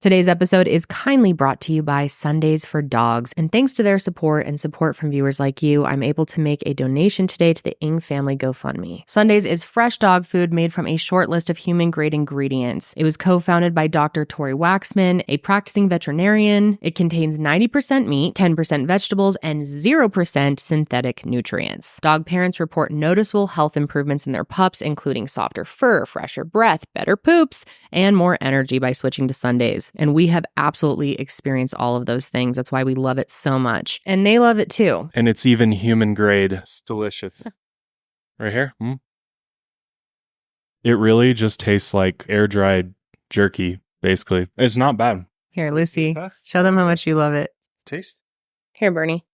Today's episode is kindly brought to you by Sundays for Dogs, and thanks to their support and support from viewers like you, I'm able to make a donation today to the Ng Family GoFundMe. Sundays is fresh dog food made from a short list of human-grade ingredients. It was co-founded by Dr. Tori Waxman, a practicing veterinarian. It contains 90% meat, 10% vegetables, and 0% synthetic nutrients. Dog parents report noticeable health improvements in their pups, including softer fur, fresher breath, better poops, and more energy by switching to Sundays. And we have absolutely experienced all of those things. That's why we love it so much. And they love it too. And it's even human grade. It's delicious. Right here. It really just tastes like air dried jerky, basically. It's not bad. Here, Lucy, show them how much you love it. Taste? Here, Bernie.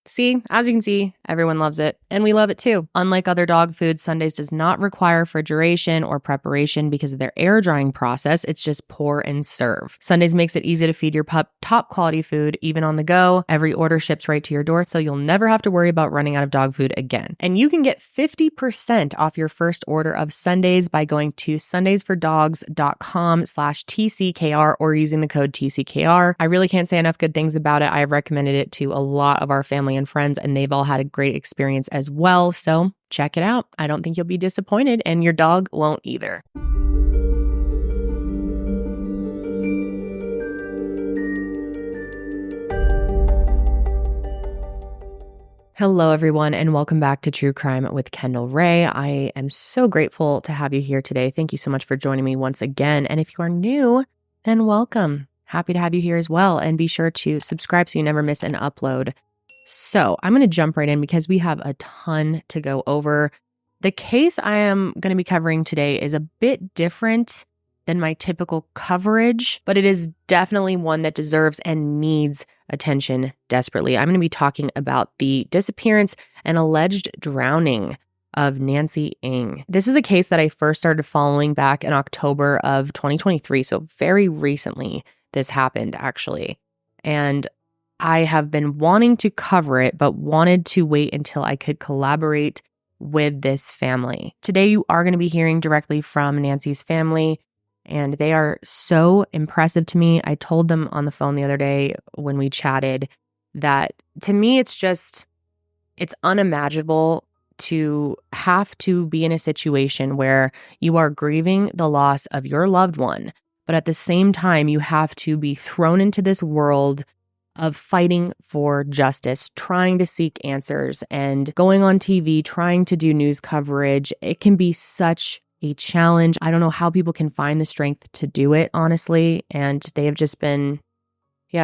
See, as you can see, everyone loves it, and we love it too. Unlike other dog foods, Sundays does not require refrigeration or preparation because of their air drying process. It's just pour and serve. Sundays makes it easy to feed your pup top quality food, even on the go. Every order ships right to your door, so you'll never have to worry about running out of dog food again. And you can get 50% off your first order of Sundays by going to sundaysfordogs.com/TCKR or using the code TCKR. I really can't say enough good things about it. I have recommended it to a lot of our family and friends, and they've all had a great experience as well. So check it out. I don't think you'll be disappointed, and your dog won't either. Hello, everyone, and welcome back to True Crime with Kendall Ray. I am so grateful to have you here today. Thank you so much for joining me once again. And if you are new, then welcome. Happy to have you here as well. And be sure to subscribe so you never miss an upload. So I'm going to jump right in because we have a ton to go over. The case I am going to be covering today is a bit different than my typical coverage, but it is definitely one that deserves and needs attention desperately. I'm going to be talking about the disappearance and alleged drowning of Nancy Ng. This is a case that I first started following back in October of 2023, so very recently this happened actually. And I have been wanting to cover it, but wanted to wait until I could collaborate with this family. Today, you are going to be hearing directly from Nancy's family, and they are so impressive to me. I told them on the phone the other day when we chatted that to me, it's unimaginable to have to be in a situation where you are grieving the loss of your loved one, but at the same time, you have to be thrown into this world of fighting for justice, trying to seek answers, and going on TV, trying to do news coverage. It can be such a challenge. I don't know how people can find the strength to do it, honestly, and they have just been,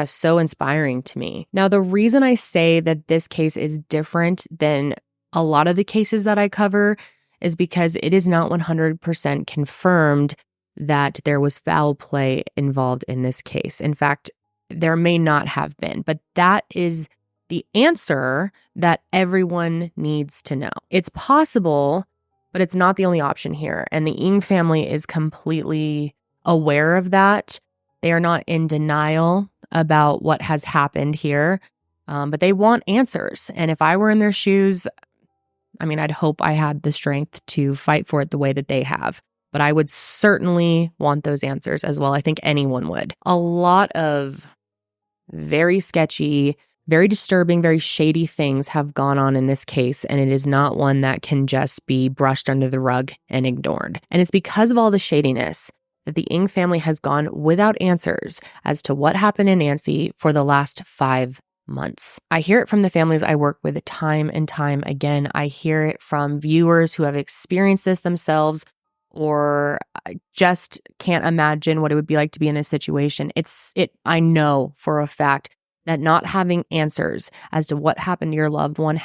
so inspiring to me. Now, the reason I say that this case is different than a lot of the cases that I cover is because it is not 100% confirmed that there was foul play involved in this case. In fact, there may not have been, but that is the answer that everyone needs to know. It's possible, but it's not the only option here. And the Ng family is completely aware of that. They are not in denial about what has happened here, but they want answers. And if I were in their shoes, I'd hope I had the strength to fight for it the way that they have. But I would certainly want those answers as well. I think anyone would. A lot of very sketchy, very disturbing, very shady things have gone on in this case, and it is not one that can just be brushed under the rug and ignored. And it's because of all the shadiness that the Ng family has gone without answers as to what happened to Nancy for the last 5 months. I hear it from the families I work with time and time again. I hear it from viewers who have experienced this themselves or just can't imagine what it would be like to be in this situation. I know for a fact that not having answers as to what happened to your loved one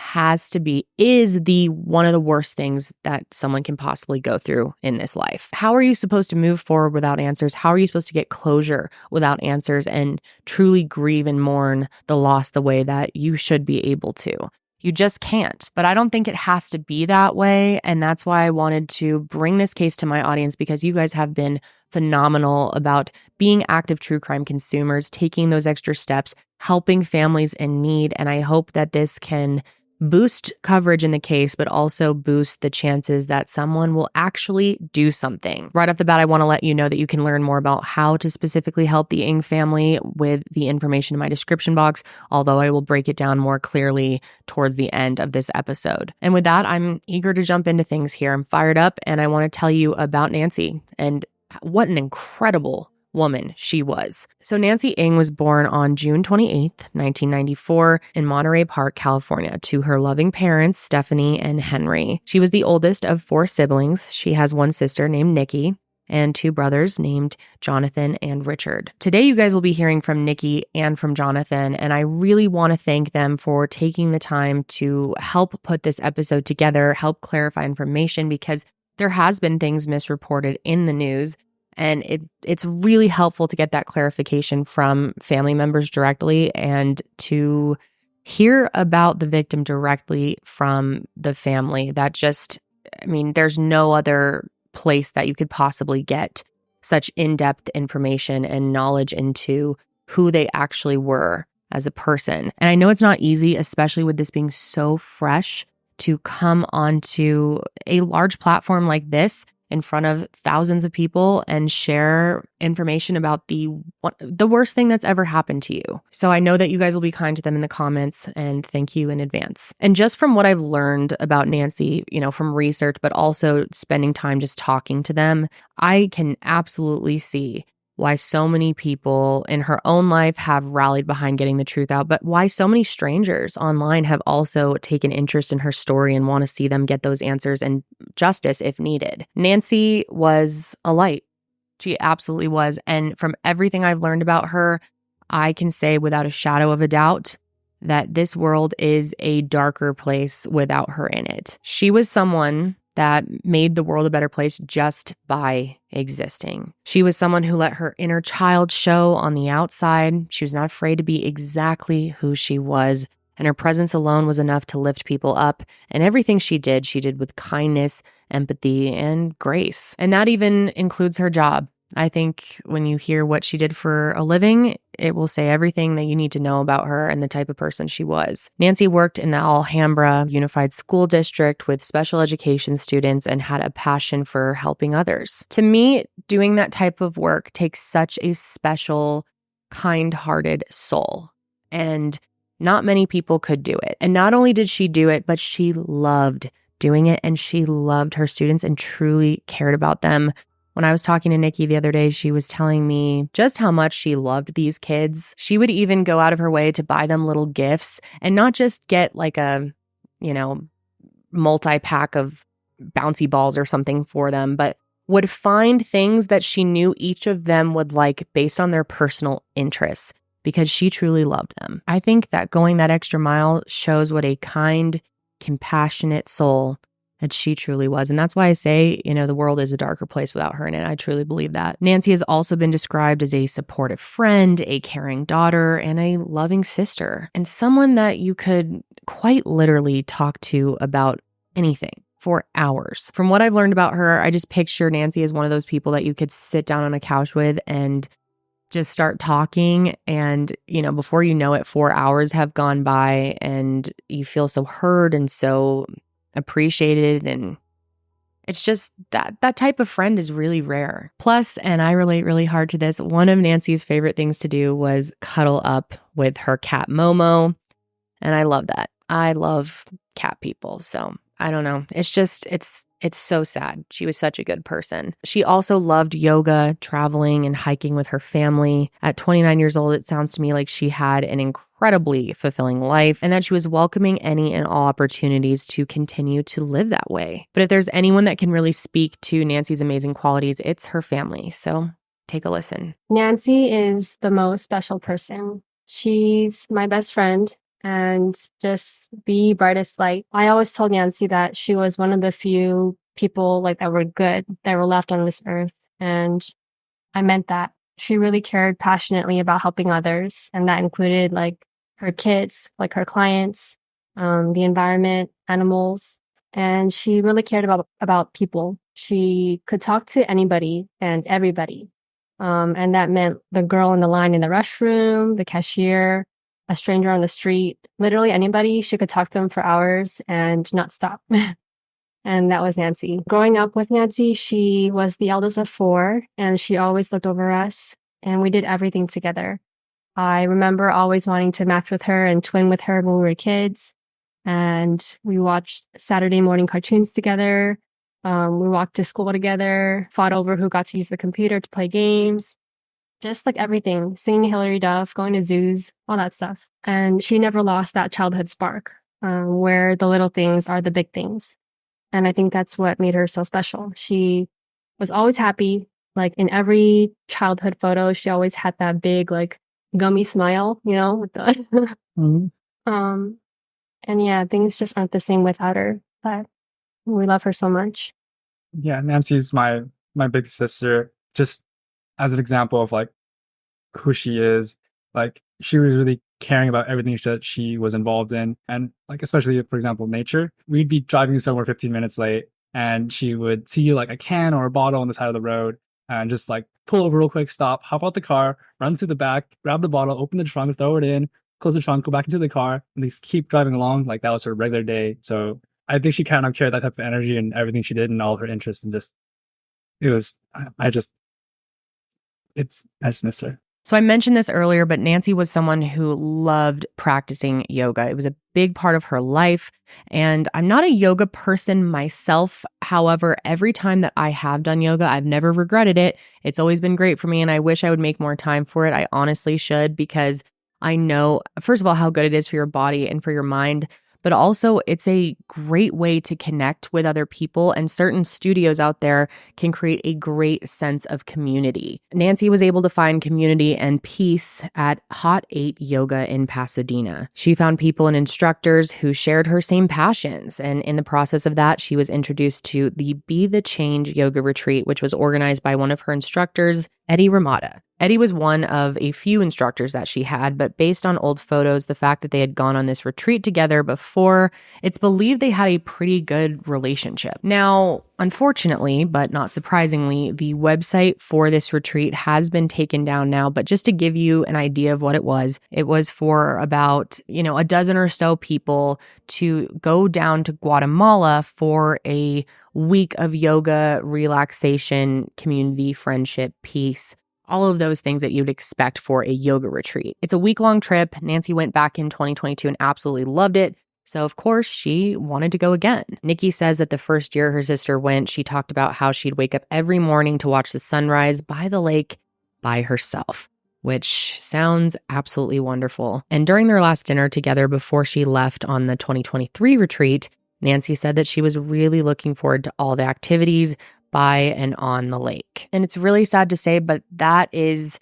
is one of the worst things that someone can possibly go through in this life. How are you supposed to move forward without answers? How are you supposed to get closure without answers and truly grieve and mourn the loss the way that you should be able to? You just can't. But I don't think it has to be that way. And that's why I wanted to bring this case to my audience, because you guys have been phenomenal about being active true crime consumers, taking those extra steps, helping families in need. And I hope that this can boost coverage in the case, but also boost the chances that someone will actually do something. Right off the bat, I want to let you know that you can learn more about how to specifically help the Ng family with the information in my description box, although I will break it down more clearly towards the end of this episode. And with that, I'm eager to jump into things here. I'm fired up, and I want to tell you about Nancy and what an incredible woman she was. So Nancy Ng was born on June 28th, 1994 in Monterey Park, California, to her loving parents, Stephanie and Henry. She was the oldest of 4 siblings. She has one sister named Nikki and 2 brothers named Jonathan and Richard. Today, you guys will be hearing from Nikki and from Jonathan, and I really want to thank them for taking the time to help put this episode together, help clarify information, because there has been things misreported in the news. And it's really helpful to get that clarification from family members directly and to hear about the victim directly from the family. There's no other place that you could possibly get such in-depth information and knowledge into who they actually were as a person. And I know it's not easy, especially with this being so fresh, to come onto a large platform like this in front of thousands of people and share information about the worst thing that's ever happened to you. So I know that you guys will be kind to them in the comments, and thank you in advance. And just from what I've learned about Nancy, from research, but also spending time just talking to them, I can absolutely see why so many people in her own life have rallied behind getting the truth out, but why so many strangers online have also taken interest in her story and want to see them get those answers and justice if needed. Nancy was a light. She absolutely was. And from everything I've learned about her, I can say without a shadow of a doubt that this world is a darker place without her in it. She was someone that made the world a better place just by existing. She was someone who let her inner child show on the outside. She was not afraid to be exactly who she was, and her presence alone was enough to lift people up. And everything she did with kindness, empathy, and grace. And that even includes her job. I think when you hear what she did for a living, it will say everything that you need to know about her and the type of person she was. Nancy worked in the Alhambra Unified School District with special education students and had a passion for helping others. To me, doing that type of work takes such a special, kind-hearted soul. And not many people could do it. And not only did she do it, but she loved doing it, and she loved her students and truly cared about them. When I was talking to Nikki the other day, she was telling me just how much she loved these kids. She would even go out of her way to buy them little gifts and not just get like a, multi-pack of bouncy balls or something for them, but would find things that she knew each of them would like based on their personal interests because she truly loved them. I think that going that extra mile shows what a kind, compassionate soul that she truly was. And that's why I say, the world is a darker place without her in it. I truly believe that. Nancy has also been described as a supportive friend, a caring daughter, and a loving sister, and someone that you could quite literally talk to about anything for hours. From what I've learned about her, I just picture Nancy as one of those people that you could sit down on a couch with and just start talking, and before you know it, 4 hours have gone by and you feel so heard and so appreciated. And it's just that type of friend is really rare. Plus, and I relate really hard to this, one of Nancy's favorite things to do was cuddle up with her cat Momo. And I love that. I love cat people. So I don't know. It's so sad. She was such a good person. She also loved yoga, traveling, and hiking with her family. At 29 years old, it sounds to me like she had an incredibly fulfilling life and that she was welcoming any and all opportunities to continue to live that way. But if there's anyone that can really speak to Nancy's amazing qualities, it's her family. So take a listen. Nancy is the most special person. She's my best friend and just the brightest light. I always told Nancy that she was one of the few people that were good, that were left on this earth. And I meant that. She really cared passionately about helping others. And that included her kids, her clients, the environment, animals. And she really cared about people. She could talk to anybody and everybody. And that meant the girl in the line in the restroom, the cashier, a stranger on the street, literally anybody, she could talk to them for hours and not stop. And that was Nancy. Growing up with Nancy, she was the eldest of 4, and she always looked over us, and we did everything together. I remember always wanting to match with her and twin with her when we were kids. And we watched Saturday morning cartoons together. We walked to school together, fought over who got to use the computer to play games. Just like everything, singing Hilary Duff, going to zoos, all that stuff. And she never lost that childhood spark, where the little things are the big things. And I think that's what made her so special. She was always happy. Like in every childhood photo, she always had that big, like, gummy smile, with the and yeah, things just aren't the same without her. But we love her so much. Yeah, Nancy's my big sister. Just as an example of like who she is, like she was really caring about everything that she was involved in, and like especially for example nature. We'd be driving somewhere 15 minutes late, and she would see like a can or a bottle on the side of the road, and just like pull over real quick, stop, hop out the car, run to the back, grab the bottle, open the trunk, throw it in, close the trunk, go back into the car, and just keep driving along. Like that was her regular day. So I think she kind of carried that type of energy and everything she did and all her interests, and just I just miss her. So I mentioned this earlier, but Nancy was someone who loved practicing yoga. It was a big part of her life. And I'm not a yoga person myself. However, every time that I have done yoga, I've never regretted it. It's always been great for me, and I wish I would make more time for it. I honestly should, because I know, first of all, how good it is for your body and for your mind. But also, it's a great way to connect with other people, and certain studios out there can create a great sense of community. Nancy was able to find community and peace at Hot 8 Yoga in Pasadena. She found people and instructors who shared her same passions, and in the process of that, she was introduced to the Be the Change yoga retreat, which was organized by one of her instructors, Eddie Ramada. Eddie was one of a few instructors that she had, but based on old photos, the fact that they had gone on this retreat together before, it's believed they had a pretty good relationship. Now, unfortunately, but not surprisingly, the website for this retreat has been taken down now, but just to give you an idea of what it was for about, a dozen or so people to go down to Guatemala for a week of yoga, relaxation, community, friendship, peace, all of those things that you'd expect for a yoga retreat. It's a week-long trip. Nancy went back in 2022 and absolutely loved it. So, of course, she wanted to go again. Nikki says that the first year her sister went, she talked about how she'd wake up every morning to watch the sunrise by the lake by herself, which sounds absolutely wonderful. And during their last dinner together before she left on the 2023 retreat, Nancy said that she was really looking forward to all the activities by and on the lake. And it's really sad to say, but that is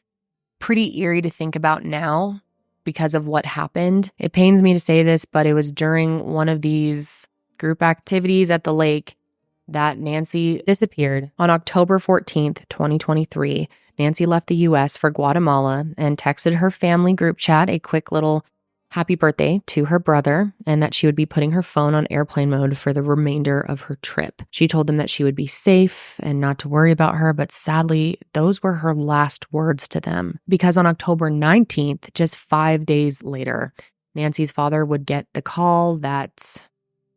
pretty eerie to think about now because of what happened. It pains me to say this, but it was during one of these group activities at the lake that Nancy disappeared. On October 14th, 2023, Nancy left the US for Guatemala and texted her family group chat a quick little happy birthday to her brother, and that she would be putting her phone on airplane mode for the remainder of her trip. She told them that she would be safe and not to worry about her, but sadly, those were her last words to them. Because on October 19th, just 5 days later, Nancy's father would get the call that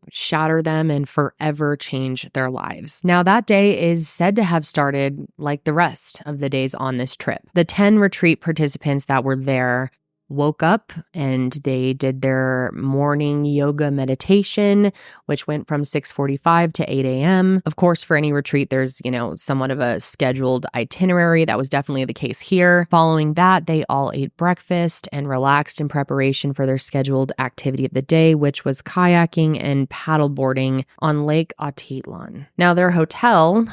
would shatter them and forever change their lives. Now, that day is said to have started like the rest of the days on this trip. The 10 retreat participants that were there woke up and they did their morning yoga meditation, which went from 6:45 to 8 a.m. Of course, for any retreat, there's, somewhat of a scheduled itinerary. That was definitely the case here. Following that, they all ate breakfast and relaxed in preparation for their scheduled activity of the day, which was kayaking and paddleboarding on Lake Atitlán. Now, their Hotel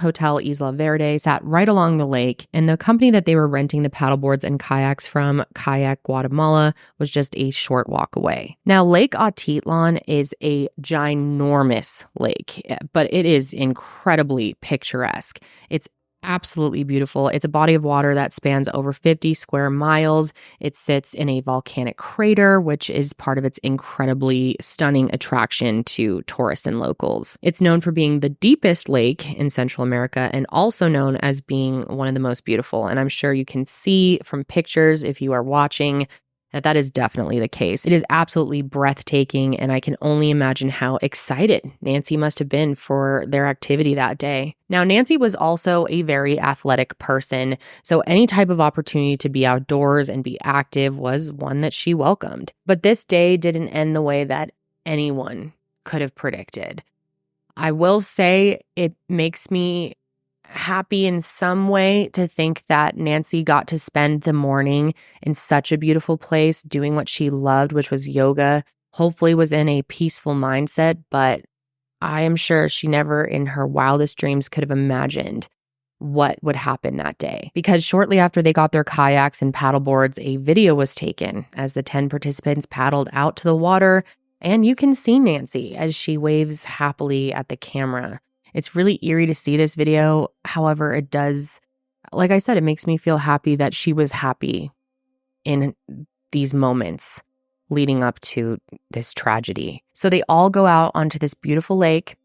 Isla Verde, sat right along the lake, and the company that they were renting the paddleboards and kayaks from, Kayak Guatemala, was just a short walk away. Now, Lake Atitlán is a ginormous lake, but it is incredibly picturesque. It's absolutely beautiful. It's a body of water that spans over 50 square miles. It sits in a volcanic crater, which is part of its incredibly stunning attraction to tourists and locals. It's known for being the deepest lake in Central America and also known as being one of the most beautiful. And I'm sure you can see from pictures if you are watching that is definitely the case. It is absolutely breathtaking, and I can only imagine how excited Nancy must have been for their activity that day. Now, Nancy was also a very athletic person, so any type of opportunity to be outdoors and be active was one that she welcomed. But this day didn't end the way that anyone could have predicted. I will say it makes me happy in some way to think that Nancy got to spend the morning in such a beautiful place doing what she loved, which was yoga. Hopefully was in a peaceful mindset, but I am sure she never in her wildest dreams could have imagined what would happen that day. Because shortly after they got their kayaks and paddleboards, a video was taken as the 10 participants paddled out to the water, and you can see Nancy as she waves happily at the camera. It's really eerie to see this video. However, it does, like I said, it makes me feel happy that she was happy in these moments leading up to this tragedy. So they all go out onto this beautiful lake.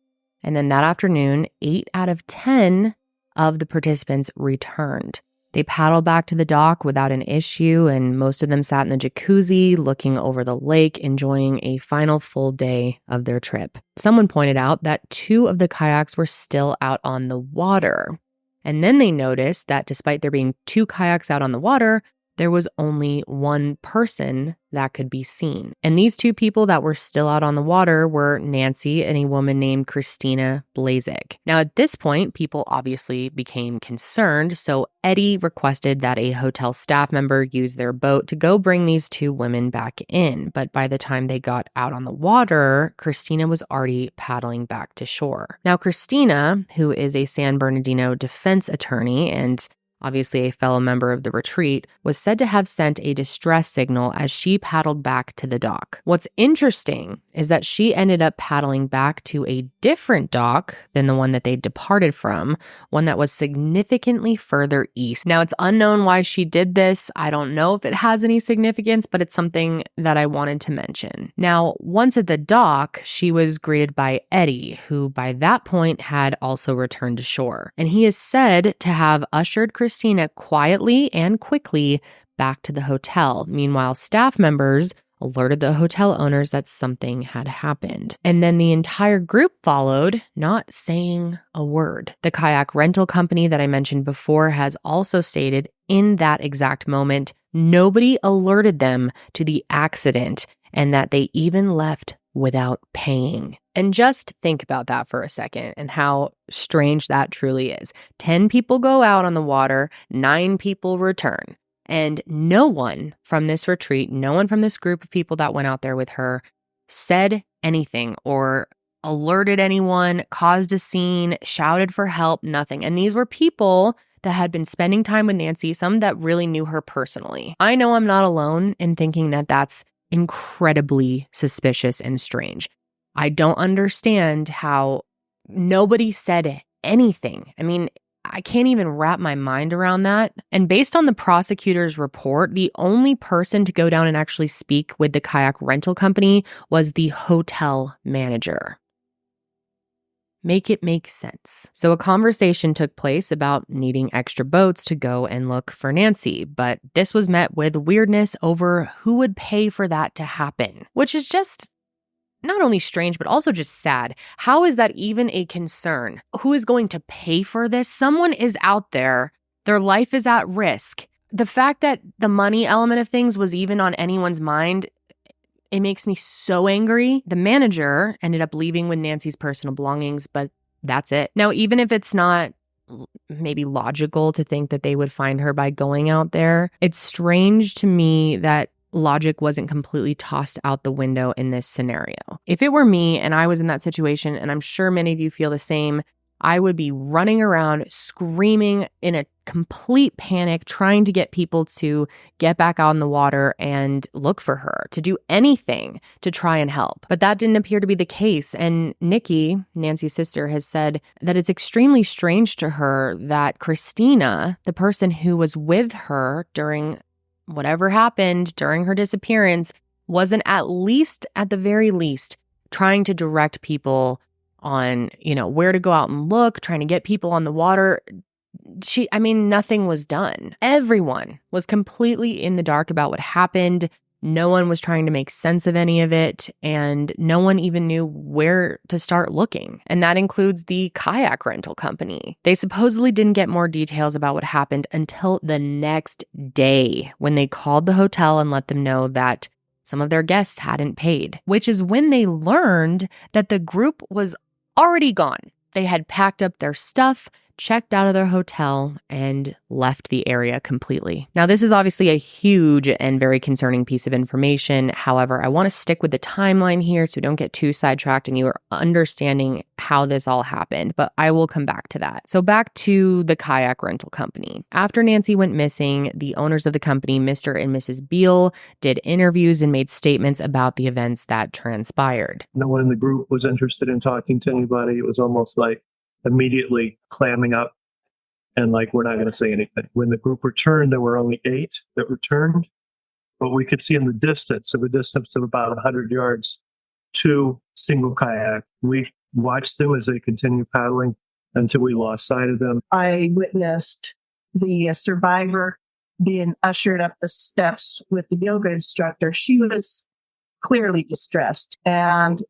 And then that afternoon, 8 out of 10 of the participants returned. They paddled back to the dock without an issue, and most of them sat in the jacuzzi looking over the lake, enjoying a final full day of their trip. Someone pointed out that 2 of the kayaks were still out on the water. And then they noticed that despite there being 2 kayaks out on the water, there was only 1 person that could be seen. And these 2 people that were still out on the water were Nancy and a woman named Christina Blazik. Now, at this point, people obviously became concerned, so Eddie requested that a hotel staff member use their boat to go bring these 2 women back in. But by the time they got out on the water, Christina was already paddling back to shore. Now, Christina, who is a San Bernardino defense attorney and obviously a fellow member of the retreat, was said to have sent a distress signal as she paddled back to the dock. What's interesting is that she ended up paddling back to a different dock than the one that they departed from, one that was significantly further east. Now, it's unknown why she did this. I don't know if it has any significance, but it's something that I wanted to mention. Now, once at the dock, she was greeted by Eddie, who by that point had also returned to shore. And he is said to have ushered Christina quietly and quickly back to the hotel. Meanwhile, staff members alerted the hotel owners that something had happened. And then the entire group followed, not saying a word. The kayak rental company that I mentioned before has also stated in that exact moment, nobody alerted them to the accident and that they even left without paying. And just think about that for a second and how strange that truly is. 10 people go out on the water, 9 people return. And no one from this retreat, no one from this group of people that went out there with her said anything or alerted anyone, caused a scene, shouted for help, nothing. And these were people that had been spending time with Nancy, some that really knew her personally. I know I'm not alone in thinking that that's incredibly suspicious and strange. I don't understand how nobody said anything. I mean, I can't even wrap my mind around that. And based on the prosecutor's report, the only person to go down and actually speak with the kayak rental company was the hotel manager. Make it make sense. So a conversation took place about needing extra boats to go and look for Nancy, but this was met with weirdness over who would pay for that to happen, which is just not only strange, but also just sad. How is that even a concern? Who is going to pay for this? Someone is out there. Their life is at risk. The fact that the money element of things was even on anyone's mind, it makes me so angry. The manager ended up leaving with Nancy's personal belongings, but that's it. Now, even if it's not maybe logical to think that they would find her by going out there, it's strange to me that logic wasn't completely tossed out the window in this scenario. If it were me and I was in that situation, and I'm sure many of you feel the same, I would be running around screaming in a complete panic, trying to get people to get back out in the water and look for her, to do anything to try and help. But that didn't appear to be the case. And Nikki, Nancy's sister, has said that it's extremely strange to her that Christina, the person who was with her during whatever happened during her disappearance, wasn't at the very least, trying to direct people on, where to go out and look, trying to get people on the water. Nothing was done. Everyone was completely in the dark about what happened. No one was trying to make sense of any of it, and no one even knew where to start looking. And that includes the kayak rental company. They supposedly didn't get more details about what happened until the next day when they called the hotel and let them know that some of their guests hadn't paid, which is when they learned that the group was already gone. They had packed up their stuff, checked out of their hotel, and left the area completely. Now, this is obviously a huge and very concerning piece of information. However, I want to stick with the timeline here so we don't get too sidetracked and you are understanding how this all happened, but I will come back to that. So back to the kayak rental company. After Nancy went missing, the owners of the company, Mr. and Mrs. Beal, did interviews and made statements about the events that transpired. No one in the group was interested in talking to anybody. It was almost like immediately clamming up and like, we're not going to say anything. When the group returned, there were only 8 that returned, but we could see in the distance of about 100 yards, 2 single kayak. We watched them as they continued paddling until we lost sight of them. I witnessed the survivor being ushered up the steps with the yoga instructor. She was clearly distressed, and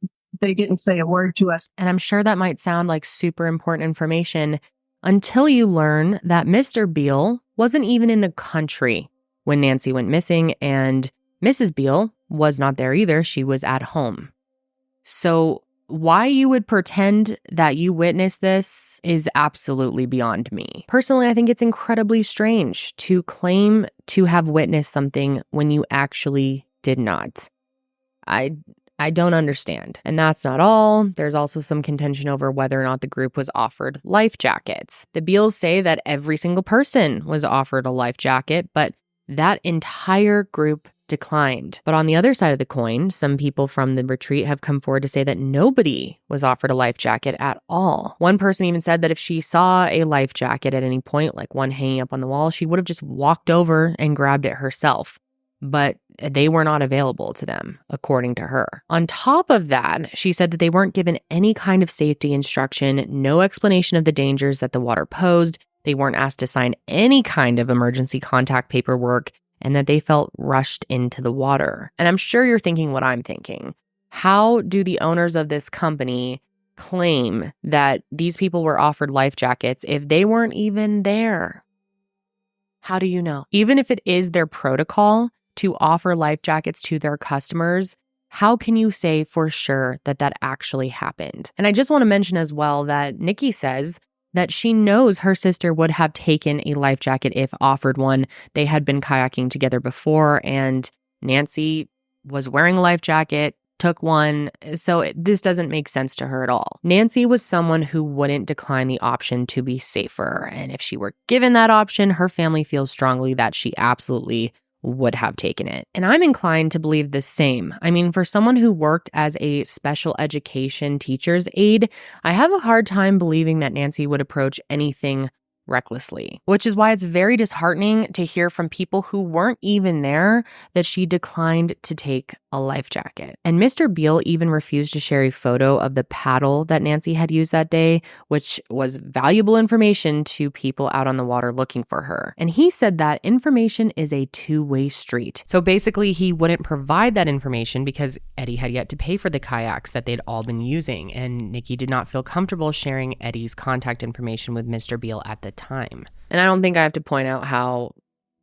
they didn't say a word to us. And I'm sure that might sound like super important information until you learn that Mr. Beal wasn't even in the country when Nancy went missing, and Mrs. Beal was not there either. She was at home. So why you would pretend that you witnessed this is absolutely beyond me. Personally, I think it's incredibly strange to claim to have witnessed something when you actually did not. I don't understand. And that's not all. There's also some contention over whether or not the group was offered life jackets. The Beals say that every single person was offered a life jacket, but that entire group declined. But on the other side of the coin, some people from the retreat have come forward to say that nobody was offered a life jacket at all. One person even said that if she saw a life jacket at any point, like one hanging up on the wall, she would have just walked over and grabbed it herself. But they were not available to them, according to her. On top of that, she said that they weren't given any kind of safety instruction, no explanation of the dangers that the water posed. They weren't asked to sign any kind of emergency contact paperwork, and that they felt rushed into the water. And I'm sure you're thinking what I'm thinking. How do the owners of this company claim that these people were offered life jackets if they weren't even there? How do you know? Even if it is their protocol to offer life jackets to their customers, how can you say for sure that that actually happened? And I just want to mention as well that Nikki says that she knows her sister would have taken a life jacket if offered one. They had been kayaking together before, and Nancy was wearing a life jacket, took one, so this doesn't make sense to her at all. Nancy was someone who wouldn't decline the option to be safer, and if she were given that option, her family feels strongly that she absolutely would have taken it. And I'm inclined to believe the same. I mean, for someone who worked as a special education teacher's aide, I have a hard time believing that Nancy would approach anything recklessly, which is why it's very disheartening to hear from people who weren't even there that she declined to take a life jacket. And Mr. Beal even refused to share a photo of the paddle that Nancy had used that day, which was valuable information to people out on the water looking for her. And he said that information is a two-way street. So basically, he wouldn't provide that information because Eddie had yet to pay for the kayaks that they'd all been using, and Nikki did not feel comfortable sharing Eddie's contact information with Mr. Beal at the time. And I don't think I have to point out how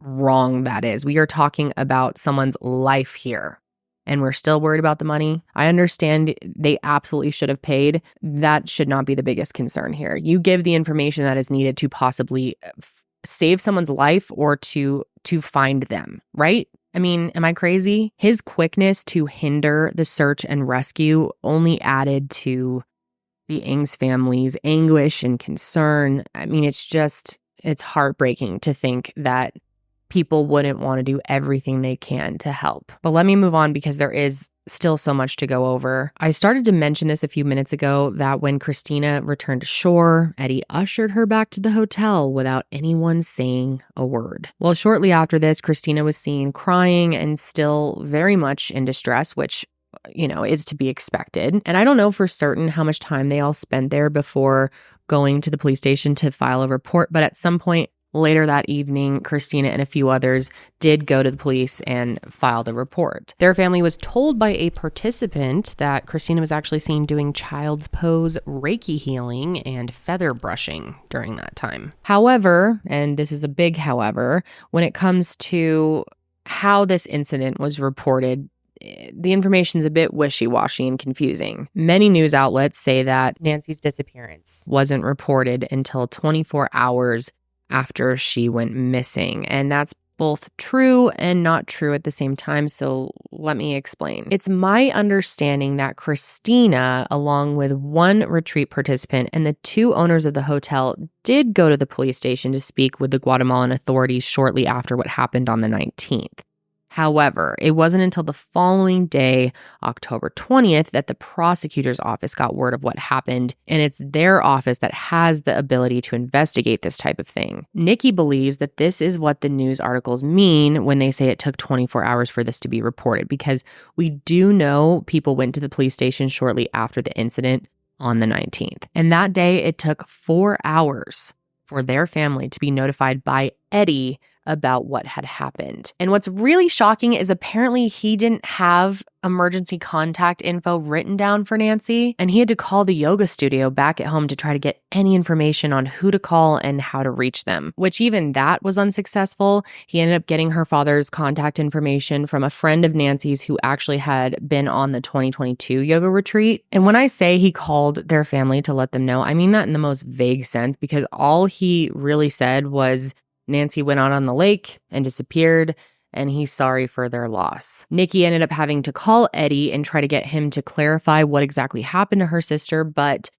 wrong that is. We are talking about someone's life here, and we're still worried about the money. I understand they absolutely should have paid. That should not be the biggest concern here. You give the information that is needed to possibly save someone's life or to find them, right? I mean, am I crazy? His quickness to hinder the search and rescue only added to the Ings family's anguish and concern. I mean, it's heartbreaking to think that people wouldn't want to do everything they can to help. But let me move on because there is still so much to go over. I started to mention this a few minutes ago that when Christina returned to shore, Eddie ushered her back to the hotel without anyone saying a word. Well, shortly after this, Christina was seen crying and still very much in distress, which is to be expected. And I don't know for certain how much time they all spent there before going to the police station to file a report. But at some point, Later that evening, Christina and a few others did go to the police and filed a report. Their family was told by a participant that Christina was actually seen doing child's pose Reiki healing and feather brushing during that time. However, and this is a big however, when it comes to how this incident was reported, the information's a bit wishy-washy and confusing. Many news outlets say that Nancy's disappearance wasn't reported until 24 hours after she went missing. And that's both true and not true at the same time. So let me explain. It's my understanding that Christina, along with one retreat participant and the two owners of the hotel, did go to the police station to speak with the Guatemalan authorities shortly after what happened on the 19th. However, it wasn't until the following day, October 20th, that the prosecutor's office got word of what happened, and it's their office that has the ability to investigate this type of thing. Nikki believes that this is what the news articles mean when they say it took 24 hours for this to be reported, because we do know people went to the police station shortly after the incident on the 19th. And that day, it took 4 hours for their family to be notified by Eddie about what had happened. And what's really shocking is apparently he didn't have emergency contact info written down for Nancy, and he had to call the yoga studio back at home to try to get any information on who to call and how to reach them, which even that was unsuccessful. He ended up getting her father's contact information from a friend of Nancy's who actually had been on the 2022 yoga retreat. And when I say he called their family to let them know, I mean that in the most vague sense, because all he really said was Nancy went out on the lake and disappeared, and he's sorry for their loss. Nikki ended up having to call Eddie and try to get him to clarify what exactly happened to her sister, but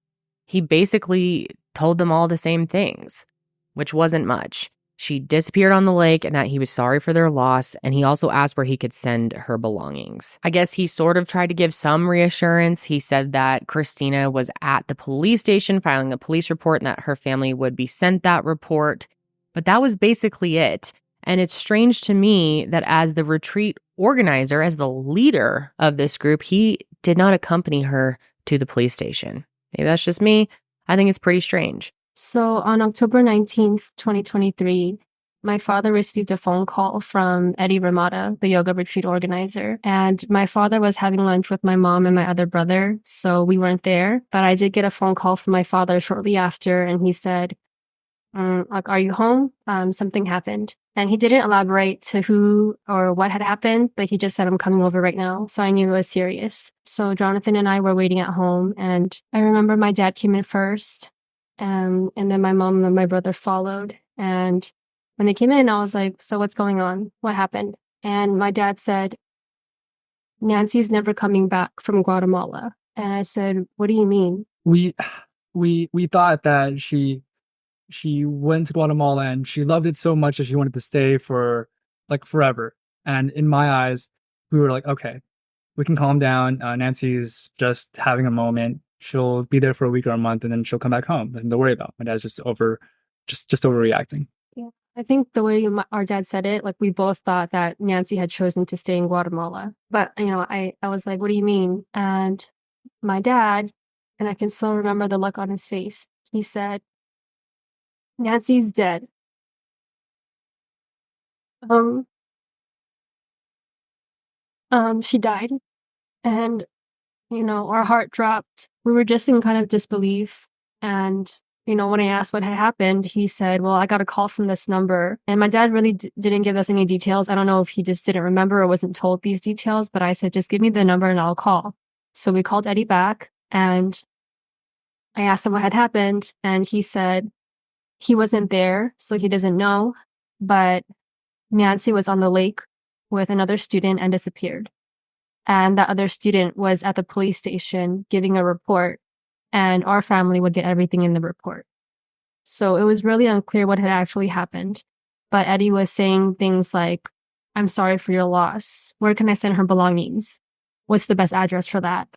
he basically told them all the same things, which wasn't much. She disappeared on the lake and that he was sorry for their loss, and he also asked where he could send her belongings. I guess he sort of tried to give some reassurance. He said that Christina was at the police station filing a police report and that her family would be sent that report. But that was basically it. And it's strange to me that as the retreat organizer, as the leader of this group, he did not accompany her to the police station. Maybe that's just me. I think it's pretty strange. So on October 19th, 2023, my father received a phone call from Eddie Ramada, the yoga retreat organizer. And my father was having lunch with my mom and my other brother, so we weren't there. But I did get a phone call from my father shortly after, and he said, are you home? Something happened. And he didn't elaborate to who or what had happened, but he just said, I'm coming over right now. So I knew it was serious. So Jonathan and I were waiting at home, and I remember my dad came in first, and then my mom and my brother followed. And when they came in, I was like, so what's going on? What happened? And my dad said, Nancy's never coming back from Guatemala. And I said, what do you mean? We thought that she went to Guatemala and she loved it so much that she wanted to stay for like forever. And in my eyes, we were like, okay, we can calm down. Nancy's just having a moment. She'll be there for a week or a month and then she'll come back home. Nothing to worry about. My dad's just overreacting. Yeah, I think the way our dad said it, like we both thought that Nancy had chosen to stay in Guatemala. But, I was like, what do you mean? And my dad, and I can still remember the look on his face, he said, Nancy's dead. She died. And, our heart dropped. We were just in kind of disbelief. And, when I asked what had happened, he said, well, I got a call from this number. And my dad really didn't give us any details. I don't know if he just didn't remember or wasn't told these details, but I said, just give me the number and I'll call. So we called Eddie back and I asked him what had happened. And he said, he wasn't there, so he doesn't know, but Nancy was on the lake with another student and disappeared. And that other student was at the police station giving a report, and our family would get everything in the report. So it was really unclear what had actually happened. But Eddie was saying things like, I'm sorry for your loss. Where can I send her belongings? What's the best address for that?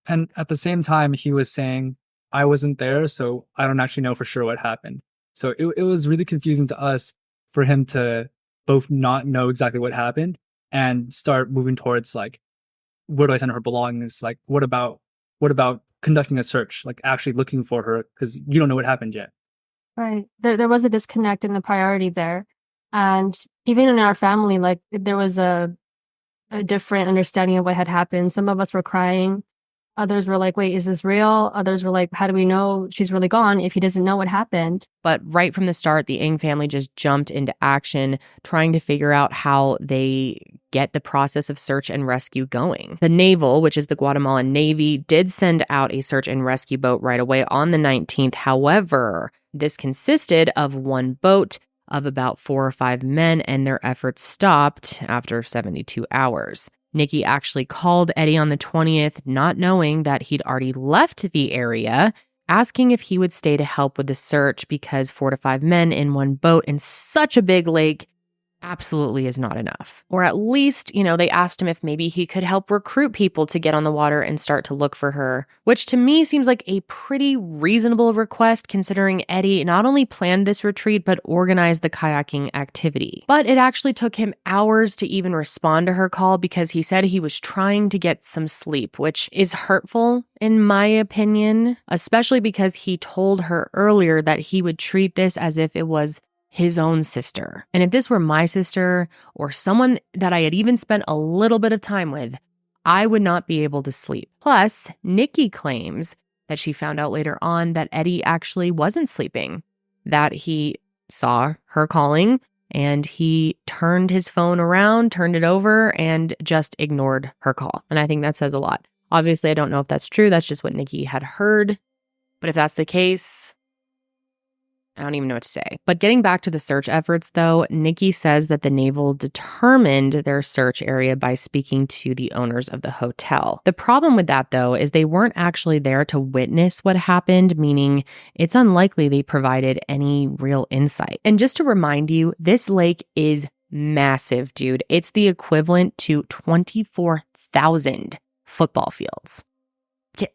And at the same time, he was saying, I wasn't there, so I don't actually know for sure what happened. So it was really confusing to us for him to both not know exactly what happened and start moving towards like, where do I send her belongings? Like, what about conducting a search? Like actually looking for her because you don't know what happened yet. Right. There was a disconnect in the priority there. And even in our family, like there was a different understanding of what had happened. Some of us were crying. Others were like, wait, is this real? Others were like, how do we know she's really gone if he doesn't know what happened? But right from the start, the Ng family just jumped into action, trying to figure out how they get the process of search and rescue going. The Naval, which is the Guatemalan Navy, did send out a search and rescue boat right away on the 19th. However, this consisted of one boat of about 4 or 5 men, and their efforts stopped after 72 hours. Nikki actually called Eddie on the 20th, not knowing that he'd already left the area, asking if he would stay to help with the search because 4 to 5 men in one boat in such a big lake absolutely is not enough. Or at least, they asked him if maybe he could help recruit people to get on the water and start to look for her, which to me seems like a pretty reasonable request considering Eddie not only planned this retreat, but organized the kayaking activity. But it actually took him hours to even respond to her call because he said he was trying to get some sleep, which is hurtful in my opinion, especially because he told her earlier that he would treat this as if it was his own sister. And if this were my sister or someone that I had even spent a little bit of time with, I would not be able to sleep. Plus, Nikki claims that she found out later on that Eddie actually wasn't sleeping, that he saw her calling and he turned his phone around, turned it over, and just ignored her call. And I think that says a lot. Obviously, I don't know if that's true. That's just what Nikki had heard. But if that's the case, I don't even know what to say. But getting back to the search efforts, though, Nikki says that the Naval determined their search area by speaking to the owners of the hotel. The problem with that, though, is they weren't actually there to witness what happened, meaning it's unlikely they provided any real insight. And just to remind you, this lake is massive, dude. It's the equivalent to 24,000 football fields.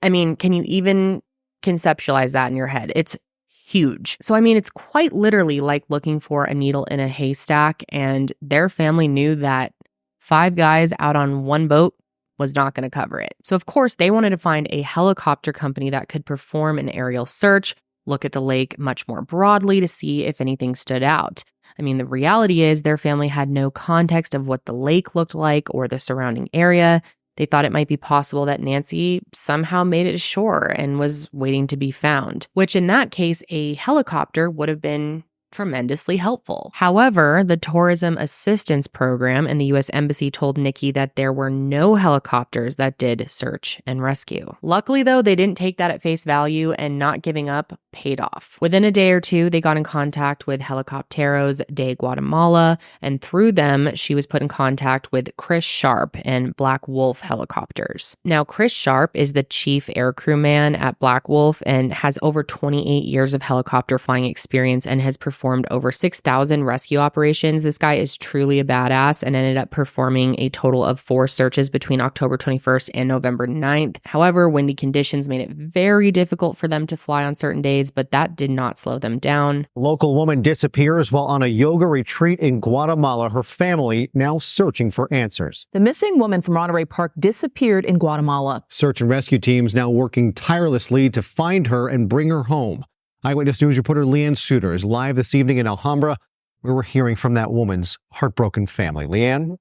I mean, can you even conceptualize that in your head? It's huge. So, it's quite literally like looking for a needle in a haystack, and their family knew that 5 guys out on one boat was not going to cover it. So, of course, they wanted to find a helicopter company that could perform an aerial search, look at the lake much more broadly to see if anything stood out. The reality is their family had no context of what the lake looked like or the surrounding area. They thought it might be possible that Nancy somehow made it ashore and was waiting to be found, which in that case, a helicopter would have been tremendously helpful. However, the Tourism Assistance Program and the U.S. Embassy told Nikki that there were no helicopters that did search and rescue. Luckily, though, they didn't take that at face value, and not giving up paid off. Within a day or two, they got in contact with Helicopteros de Guatemala, and through them, she was put in contact with Chris Sharp and Black Wolf Helicopters. Now, Chris Sharp is the chief aircrew man at Black Wolf and has over 28 years of helicopter flying experience and has performed over 6,000 rescue operations. This guy is truly a badass and ended up performing a total of 4 searches between October 21st and November 9th. However, windy conditions made it very difficult for them to fly on certain days, but that did not slow them down. Local woman disappears while on a yoga retreat in Guatemala. Her family now searching for answers. The missing woman from Monterey Park disappeared in Guatemala. Search and rescue teams now working tirelessly to find her and bring her home. Eyewitness News reporter Leanne Suter is live this evening in Alhambra, where we're hearing from that woman's heartbroken family. Leanne?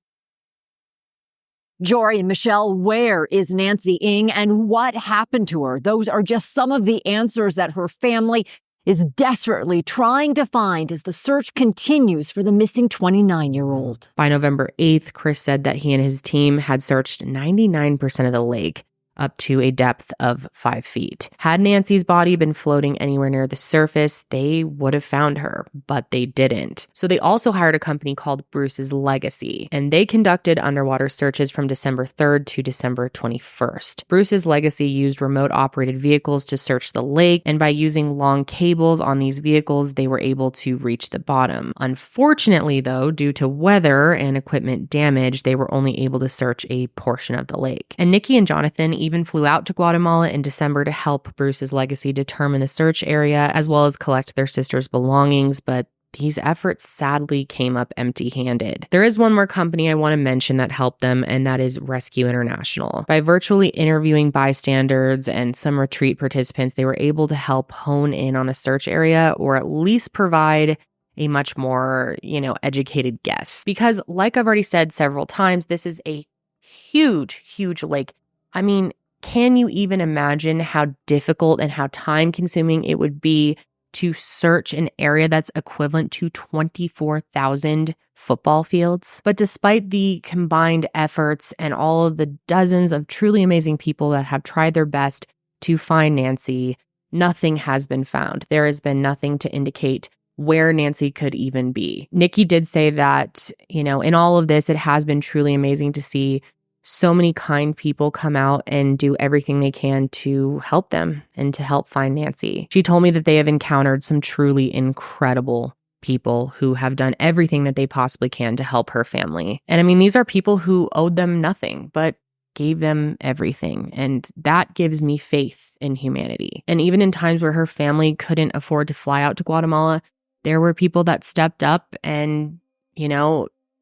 Jory and Michelle, where is Nancy Ng and what happened to her? Those are just some of the answers that her family is desperately trying to find as the search continues for the missing 29-year-old. By November 8th, Chris said that he and his team had searched 99% of the lake, up to a depth of 5 feet. Had Nancy's body been floating anywhere near the surface, they would have found her, but they didn't. So they also hired a company called Bruce's Legacy, and they conducted underwater searches from December 3rd to December 21st. Bruce's Legacy used remote-operated vehicles to search the lake, and by using long cables on these vehicles, they were able to reach the bottom. Unfortunately, though, due to weather and equipment damage, they were only able to search a portion of the lake. And Nikki and Jonathan even flew out to Guatemala in December to help Bruce's Legacy determine the search area as well as collect their sister's belongings, but these efforts sadly came up empty-handed. There is one more company I want to mention that helped them, and that is Rescue International. By virtually interviewing bystanders and some retreat participants, they were able to help hone in on a search area, or at least provide a much more, educated guess. Because like I've already said several times, this is a huge lake. I mean, can you even imagine how difficult and how time-consuming it would be to search an area that's equivalent to 24,000 football fields? But despite the combined efforts and all of the dozens of truly amazing people that have tried their best to find Nancy, nothing has been found. There has been nothing to indicate where Nancy could even be. Nikki did say that, in all of this, it has been truly amazing to see so many kind people come out and do everything they can to help them and to help find Nancy. She told me that they have encountered some truly incredible people who have done everything that they possibly can to help her family. And I mean, these are people who owed them nothing, but gave them everything. And that gives me faith in humanity. And even in times where her family couldn't afford to fly out to Guatemala, there were people that stepped up and,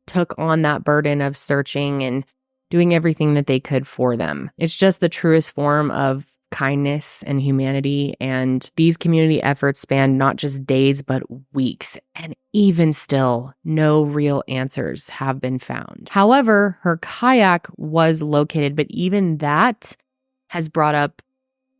took on that burden of searching and doing everything that they could for them. It's just the truest form of kindness and humanity. And these community efforts span not just days, but weeks. And even still, no real answers have been found. However, her kayak was located, but even that has brought up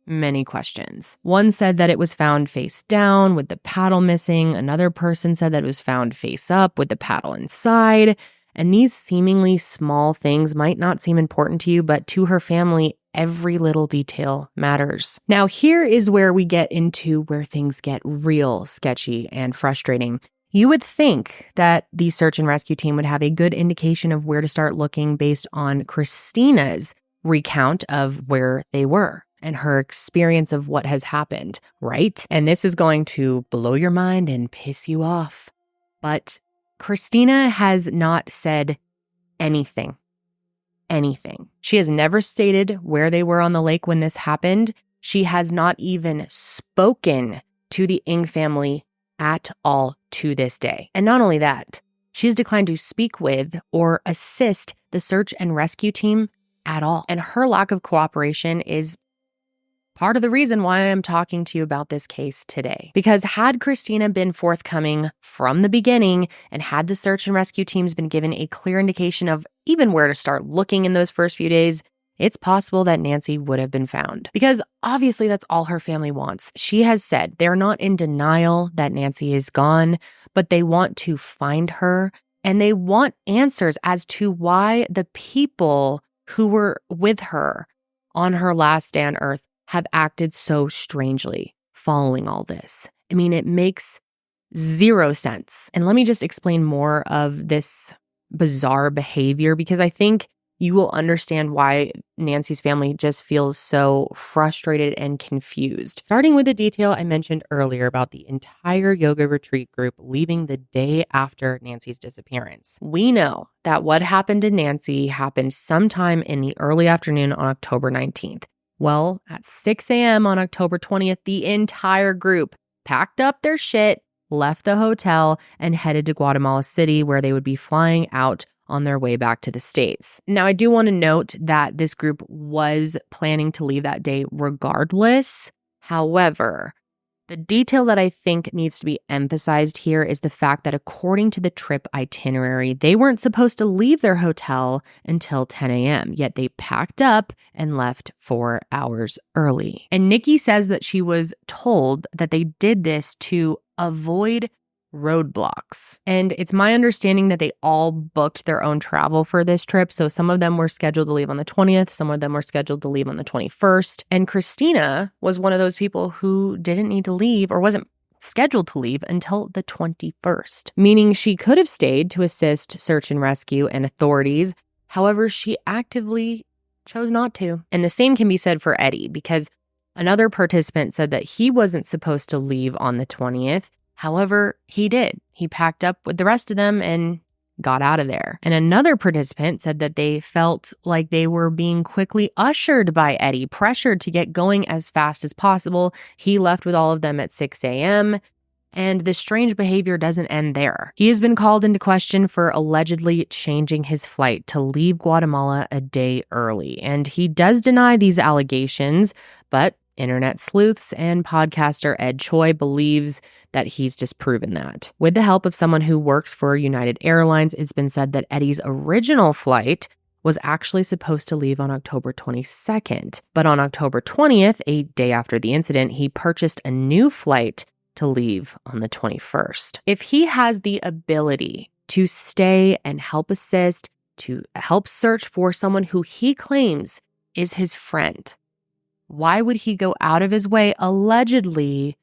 many questions. One said that it was found face down with the paddle missing. Another person said that it was found face up with the paddle inside. And these seemingly small things might not seem important to you, but to her family, every little detail matters. Now, here is where we get into where things get real sketchy and frustrating. You would think that the search and rescue team would have a good indication of where to start looking based on Christina's recount of where they were and her experience of what has happened, right? And this is going to blow your mind and piss you off. But Christina has not said anything. She has never stated where they were on the lake when this happened. She has not even spoken to the Ng family at all to this day. And not only that, she has declined to speak with or assist the search and rescue team at all. And her lack of cooperation is part of the reason why I'm talking to you about this case today. Because had Christina been forthcoming from the beginning and had the search and rescue teams been given a clear indication of even where to start looking in those first few days, it's possible that Nancy would have been found. Because obviously that's all her family wants. She has said they're not in denial that Nancy is gone, but they want to find her and they want answers as to why the people who were with her on her last day on Earth have acted so strangely following all this. I mean, it makes zero sense. And let me just explain more of this bizarre behavior because I think you will understand why Nancy's family just feels so frustrated and confused. Starting with the detail I mentioned earlier about the entire yoga retreat group leaving the day after Nancy's disappearance. We know that what happened to Nancy happened sometime in the early afternoon on October 19th. Well, at 6 a.m. on October 20th, the entire group packed up their shit, left the hotel, and headed to Guatemala City, where they would be flying out on their way back to the States. Now, I do want to note that this group was planning to leave that day regardless. However, the detail that I think needs to be emphasized here is the fact that according to the trip itinerary, they weren't supposed to leave their hotel until 10 a.m., yet they packed up and left 4 hours early. And Nikki says that she was told that they did this to avoid roadblocks. And it's my understanding that they all booked their own travel for this trip. So some of them were scheduled to leave on the 20th, some of them were scheduled to leave on the 21st. And Christina was one of those people who didn't need to leave or wasn't scheduled to leave until the 21st, meaning she could have stayed to assist search and rescue and authorities. However, she actively chose not to. And the same can be said for Eddie, because another participant said that he wasn't supposed to leave on the 20th. However, he did. He packed up with the rest of them and got out of there. And another participant said that they felt like they were being quickly ushered by Eddie, pressured to get going as fast as possible. He left with all of them at 6 a.m. And the strange behavior doesn't end there. He has been called into question for allegedly changing his flight to leave Guatemala a day early. And he does deny these allegations, but internet sleuths and podcaster Ed Choi believes that he's disproven that. With the help of someone who works for United Airlines, it's been said that Eddie's original flight was actually supposed to leave on October 22nd. But on October 20th, a day after the incident, he purchased a new flight to leave on the 21st. If he has the ability to stay and help assist, to help search for someone who he claims is his friend, why would he go out of his way, allegedly,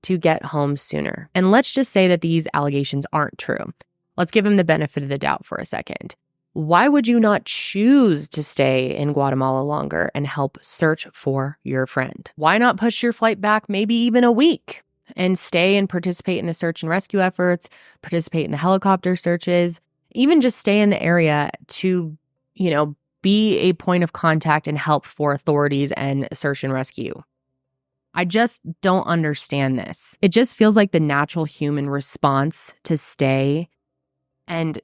to get home sooner? And let's just say that these allegations aren't true. Let's give him the benefit of the doubt for a second. Why would you not choose to stay in Guatemala longer and help search for your friend? Why not push your flight back maybe even a week and stay and participate in the search and rescue efforts, participate in the helicopter searches, even just stay in the area to, be a point of contact and help for authorities and search and rescue? I just don't understand this. It just feels like the natural human response to stay, and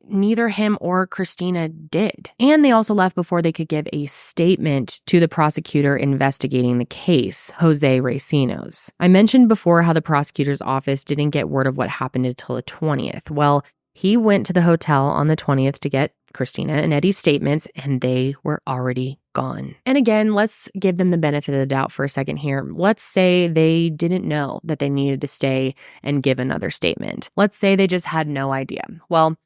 neither him or Christina did. And they also left before they could give a statement to the prosecutor investigating the case, Jose Racinos. I mentioned before how the prosecutor's office didn't get word of what happened until the 20th. Well, he went to the hotel on the 20th to get Christina and Eddie's statements, and they were already gone. And again, let's give them the benefit of the doubt for a second here. Let's say they didn't know that they needed to stay and give another statement. Let's say they just had no idea. Well,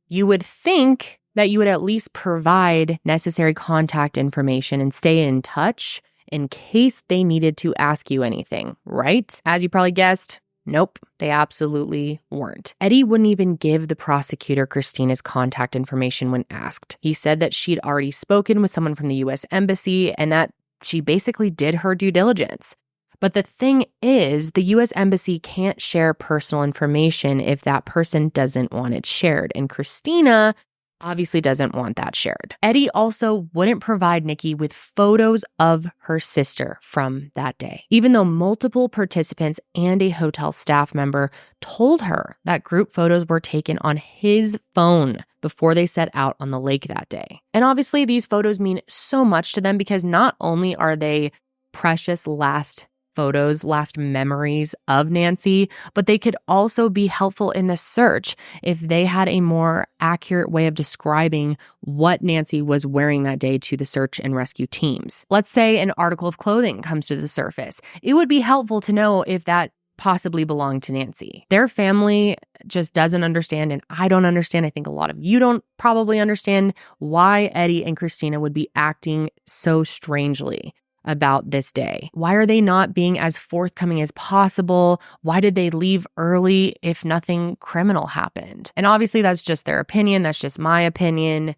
you would think that you would at least provide necessary contact information and stay in touch in case they needed to ask you anything, right? As you probably guessed, nope, they absolutely weren't. Eddie wouldn't even give the prosecutor Christina's contact information when asked. He said that she'd already spoken with someone from the U.S. Embassy and that she basically did her due diligence. But the thing is, the U.S. Embassy can't share personal information if that person doesn't want it shared. And Christina obviously doesn't want that shared. Eddie also wouldn't provide Nikki with photos of her sister from that day, even though multiple participants and a hotel staff member told her that group photos were taken on his phone before they set out on the lake that day. And obviously, these photos mean so much to them because not only are they precious last photos, last memories of Nancy, but they could also be helpful in the search if they had a more accurate way of describing what Nancy was wearing that day to the search and rescue teams. Let's say an article of clothing comes to the surface. It would be helpful to know if that possibly belonged to Nancy. Their family just doesn't understand, and I don't understand. I think a lot of you don't probably understand why Eddie and Christina would be acting so strangely about this day. Why are they not being as forthcoming as possible? Why did they leave early if nothing criminal happened? And obviously that's just their opinion. That's just my opinion.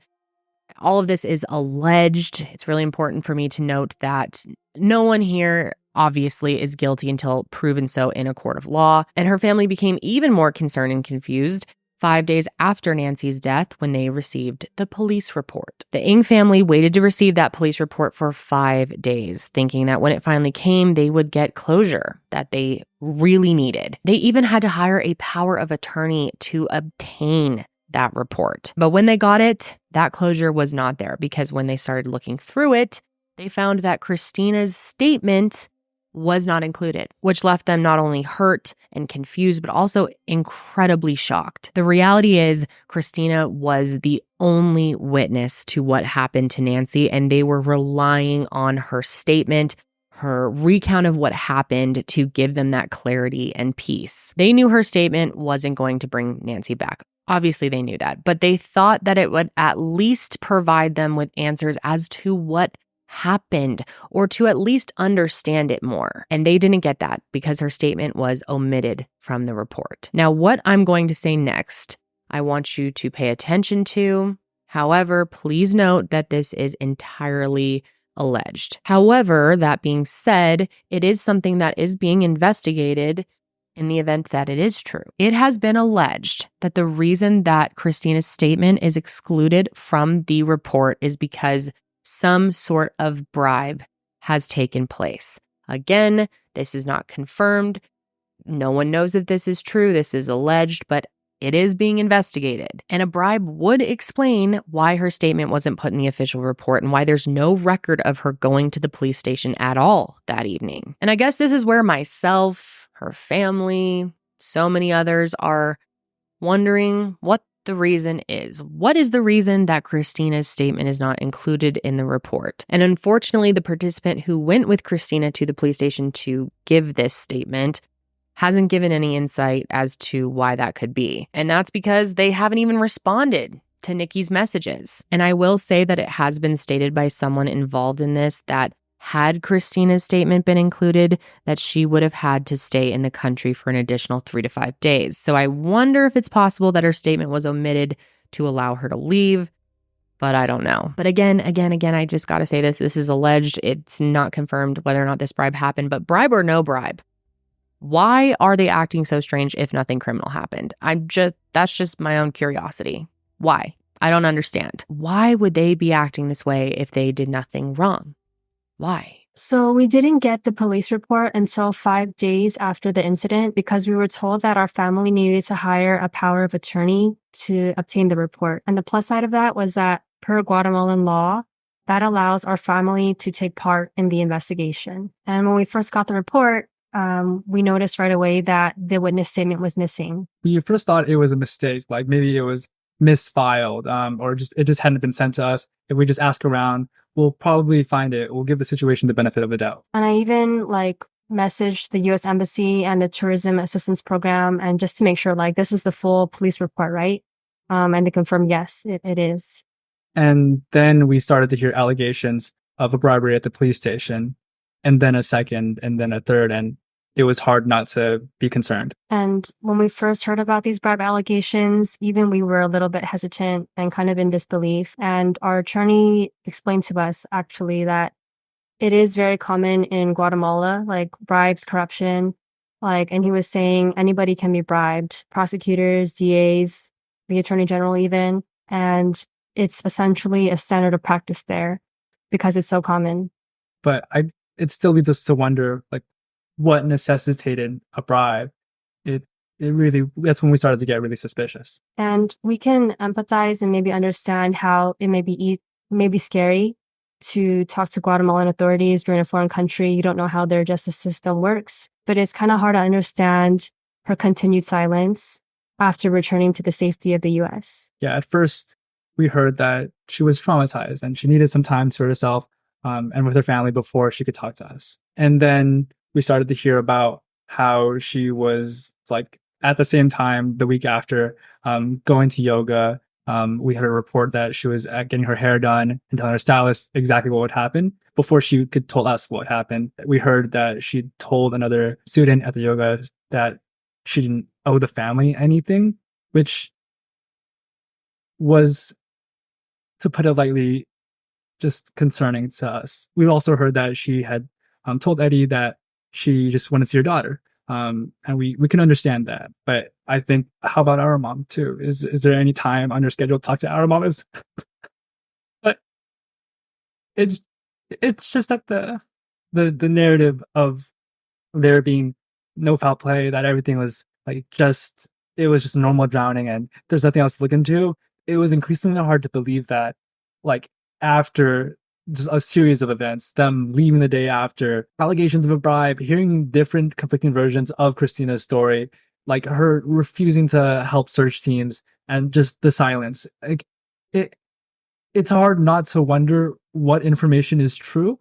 All of this is alleged. It's really important for me to note that no one here obviously is guilty until proven so in a court of law. And her family became even more concerned and confused 5 days after Nancy's death when they received the police report. The Ng family waited to receive that police report for 5 days, thinking that when it finally came, they would get closure that they really needed. They even had to hire a power of attorney to obtain that report. But when they got it, that closure was not there because when they started looking through it, they found that Christina's statement was not included, which left them not only hurt and confused, but also incredibly shocked. The reality is Christina was the only witness to what happened to Nancy, and they were relying on her statement, her recount of what happened to give them that clarity and peace. They knew her statement wasn't going to bring Nancy back. Obviously, they knew that, but they thought that it would at least provide them with answers as to what happened or to at least understand it more. And they didn't get that because her statement was omitted from the report. Now, what I'm going to say next, I want you to pay attention to. However, please note that this is entirely alleged. However, that being said, it is something that is being investigated in the event that it is true. It has been alleged that the reason that Christina's statement is excluded from the report is because some sort of bribe has taken place. Again, this is not confirmed. No one knows if this is true. This is alleged, but it is being investigated. And a bribe would explain why her statement wasn't put in the official report and why there's no record of her going to the police station at all that evening. And I guess this is where myself, her family, so many others are wondering what the reason is. What is the reason that Christina's statement is not included in the report? And unfortunately, the participant who went with Christina to the police station to give this statement hasn't given any insight as to why that could be. And that's because they haven't even responded to Nikki's messages. And I will say that it has been stated by someone involved in this that had Christina's statement been included, that she would have had to stay in the country for an additional 3 to 5 days. So I wonder if it's possible that her statement was omitted to allow her to leave, but I don't know. But again, I just got to say this is alleged. It's not confirmed whether or not this bribe happened, but bribe or no bribe, why are they acting so strange if nothing criminal happened? That's just my own curiosity. Why? I don't understand. Why would they be acting this way if they did nothing wrong? Why? So we didn't get the police report until 5 days after the incident because we were told that our family needed to hire a power of attorney to obtain the report. And the plus side of that was that per Guatemalan law, that allows our family to take part in the investigation. And when we first got the report, we noticed right away that the witness statement was missing. We first thought it was a mistake, like maybe it was misfiled, or it just hadn't been sent to us. If we just ask around, we'll probably find it. We'll give the situation the benefit of the doubt. And I even messaged the U.S. Embassy and the Tourism Assistance Program, and just to make sure this is the full police report, right? And they confirmed yes, it is. And then we started to hear allegations of a bribery at the police station, and then a second, and then a third, and it was hard not to be concerned. And when we first heard about these bribe allegations, even we were a little bit hesitant and kind of in disbelief. And our attorney explained to us actually that it is very common in Guatemala, bribes, corruption, and he was saying anybody can be bribed, prosecutors, DAs, the attorney general even. And it's essentially a standard of practice there because it's so common. But it still leads us to wonder, what necessitated a bribe. It really, that's when we started to get really suspicious. And we can empathize and maybe understand how it may be scary to talk to Guatemalan authorities. You're in a foreign country. You don't know how their justice system works. But it's kind of hard to understand her continued silence after returning to the safety of the U.S. Yeah, at first we heard that she was traumatized and she needed some time to herself and with her family before she could talk to us. And then we started to hear about how she was at the same time, the week after, going to yoga. We had a report that she was getting her hair done and telling her stylist exactly what would happen before she could tell us what happened. We heard that she told another student at the yoga that she didn't owe the family anything, which was, to put it lightly, just concerning to us. We also heard that she had told Eddie that she just wanted to see her daughter. And we can understand that. But I think, how about our mom too? Is there any time on your schedule to talk to our mom? But it's just that the narrative of there being no foul play, that everything was it was just normal drowning and there's nothing else to look into. It was increasingly hard to believe that after just a series of events, them leaving the day after, allegations of a bribe, hearing different conflicting versions of Christina's story, her refusing to help search teams, and just the silence. It's hard not to wonder what information is true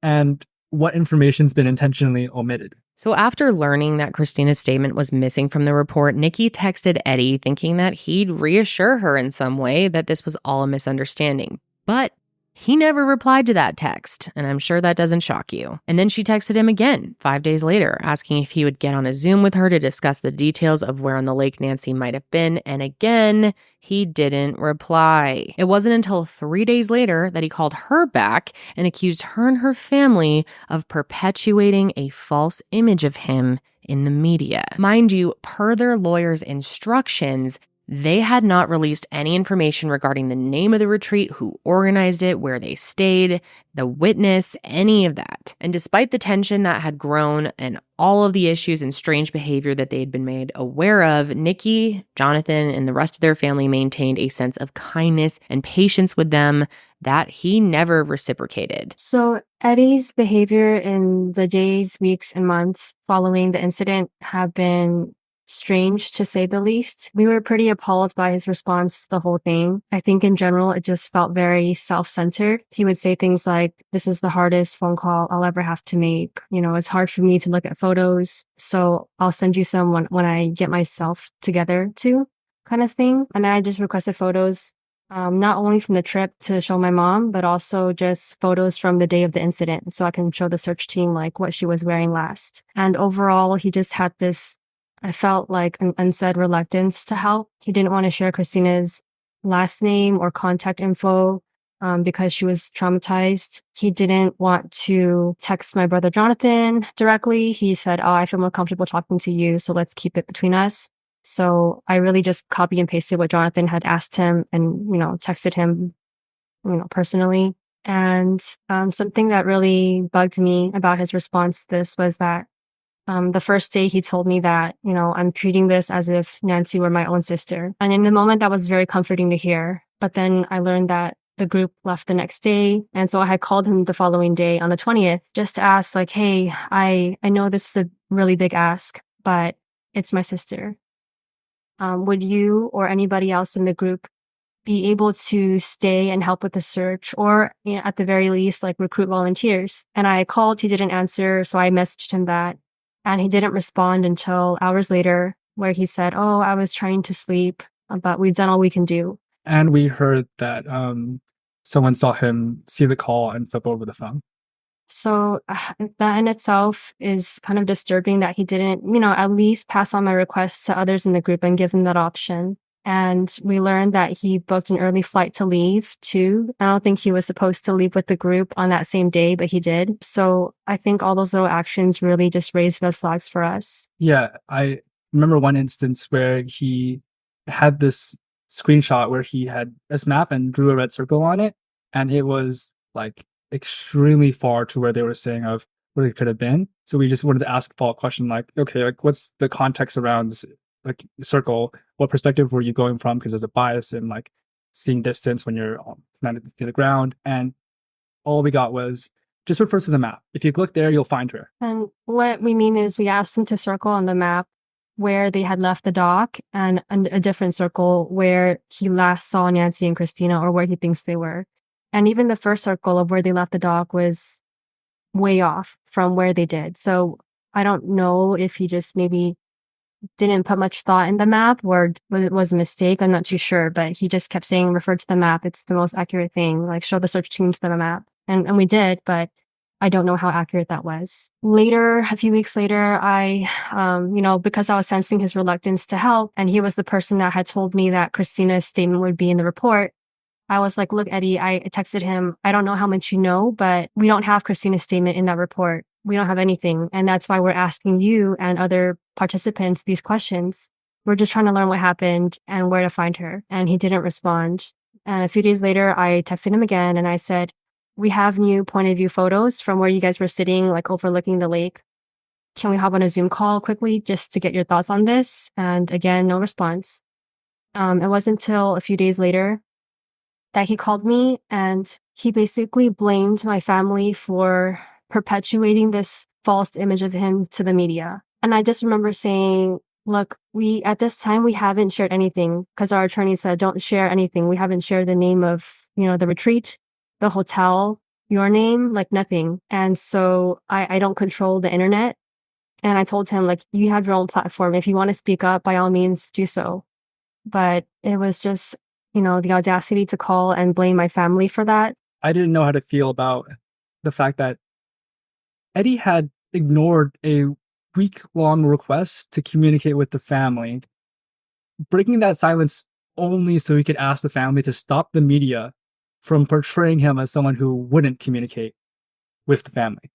and what information's been intentionally omitted. So after learning that Christina's statement was missing from the report, Nikki texted Eddie thinking that he'd reassure her in some way that this was all a misunderstanding. But he never replied to that text, and I'm sure that doesn't shock you. And then she texted him again 5 days later, asking if he would get on a Zoom with her to discuss the details of where on the lake Nancy might have been, and again, he didn't reply. It wasn't until 3 days later that he called her back and accused her and her family of perpetuating a false image of him in the media. Mind you, per their lawyer's instructions, They had not released any information regarding the name of the retreat, who organized it, where they stayed, the witness, any of that. And despite the tension that had grown and all of the issues and strange behavior that they had been made aware of, Nikki, Jonathan, and the rest of their family maintained a sense of kindness and patience with them that he never reciprocated. So Eddie's behavior in the days, weeks, and months following the incident have been strange, to say the least. We were pretty appalled by his response to the whole thing. I think in general, it just felt very self-centered. He would say things like, "This is the hardest phone call I'll ever have to make. You know, it's hard for me to look at photos, so I'll send you some when I get myself together too," kind of thing. And I just requested photos, not only from the trip to show my mom, but also just photos from the day of the incident, so I can show the search team like what she was wearing last. And overall, he just had this, I felt like, an unsaid reluctance to help. He didn't want to share Christina's last name or contact info because she was traumatized. He didn't want to text my brother Jonathan directly. He said, "Oh, I feel more comfortable talking to you, so let's keep it between us." So I really just copy and pasted what Jonathan had asked him and, texted him, personally. And something that really bugged me about his response to this was that the first day he told me that, "I'm treating this as if Nancy were my own sister." And in the moment, that was very comforting to hear. But then I learned that the group left the next day. And so I had called him the following day on the 20th just to ask, like, "Hey, I know this is a really big ask, but it's my sister. Would you or anybody else in the group be able to stay and help with the search, or at the very least, like, recruit volunteers?" And I called, he didn't answer, so I messaged him that. And he didn't respond until hours later, where he said, "Oh, I was trying to sleep, but we've done all we can do." And we heard that someone saw him see the call and flip over the phone. So that in itself is kind of disturbing, that he didn't, at least pass on my requests to others in the group and give them that option. And we learned that he booked an early flight to leave too. I don't think he was supposed to leave with the group on that same day, but he did. So I think all those little actions really just raised red flags for us. Yeah, I remember one instance where he had this screenshot where he had this map and drew a red circle on it. And it was like extremely far to where they were saying of where it could have been. So we just wanted to ask a follow-up question like, okay, like, what's the context around this like circle? What perspective were you going from? Because there's a bias in like seeing distance when you're not at the ground. And all we got was just refers to the map. If you click there, you'll find her. And what we mean is we asked them to circle on the map where they had left the dock, and a different circle where he last saw Nancy and Christina, or where he thinks they were. And even the first circle of where they left the dock was way off from where they did. So I don't know if he just maybe didn't put much thought in the map, or it was a mistake. I'm not too sure, but he just kept saying, "Refer to the map. It's the most accurate thing. Like, show the search teams the map." And we did, but I don't know how accurate that was. Later, a few weeks later, I, because I was sensing his reluctance to help, and he was the person that had told me that Christina's statement would be in the report, I was like, "Look, Eddie," I texted him, "I don't know how much you know, but we don't have Christina's statement in that report. We don't have anything. And that's why we're asking you and other participants these questions. We're just trying to learn what happened and where to find her." And he didn't respond. And a few days later, I texted him again and I said, "We have new point of view photos from where you guys were sitting, like overlooking the lake. Can we hop on a Zoom call quickly just to get your thoughts on this?" And again, no response. It wasn't until a few days later that he called me, and he basically blamed my family for perpetuating this false image of him to the media. And I just remember saying, "Look, at this time, we haven't shared anything," because our attorney said, "Don't share anything. We haven't shared the name of, the retreat, the hotel, your name, like nothing." And so I don't control the internet. And I told him, like, "You have your own platform. If you want to speak up, by all means, do so." But it was just, the audacity to call and blame my family for that. I didn't know how to feel about the fact that Eddie had ignored a week-long request to communicate with the family, breaking that silence only so he could ask the family to stop the media from portraying him as someone who wouldn't communicate with the family.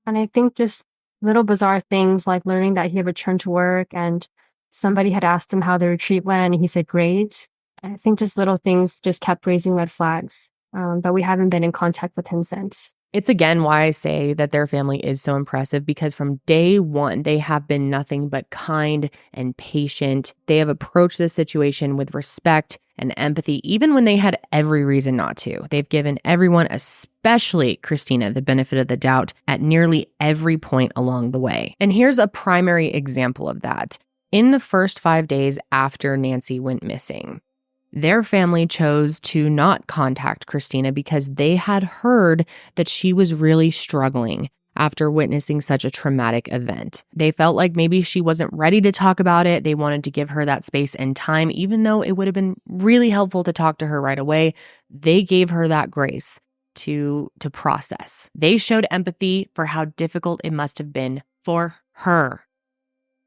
And I think just little bizarre things like learning that he had returned to work and Somebody had asked him how the retreat went, and he said, great. I think just little things just kept raising red flags. But we haven't been in contact with him since. It's again why I say that their family is so impressive, because from day one, they have been nothing but kind and patient. They have approached this situation with respect and empathy, even when they had every reason not to. They've given everyone, especially Christina, the benefit of the doubt at nearly every point along the way. And here's a primary example of that. In the first 5 days after Nancy went missing, their family chose to not contact Christina because they had heard that she was really struggling after witnessing such a traumatic event. They felt like maybe she wasn't ready to talk about it. They wanted to give her that space and time, even though it would have been really helpful to talk to her right away. They gave her that grace to process. They showed empathy for how difficult it must have been for her.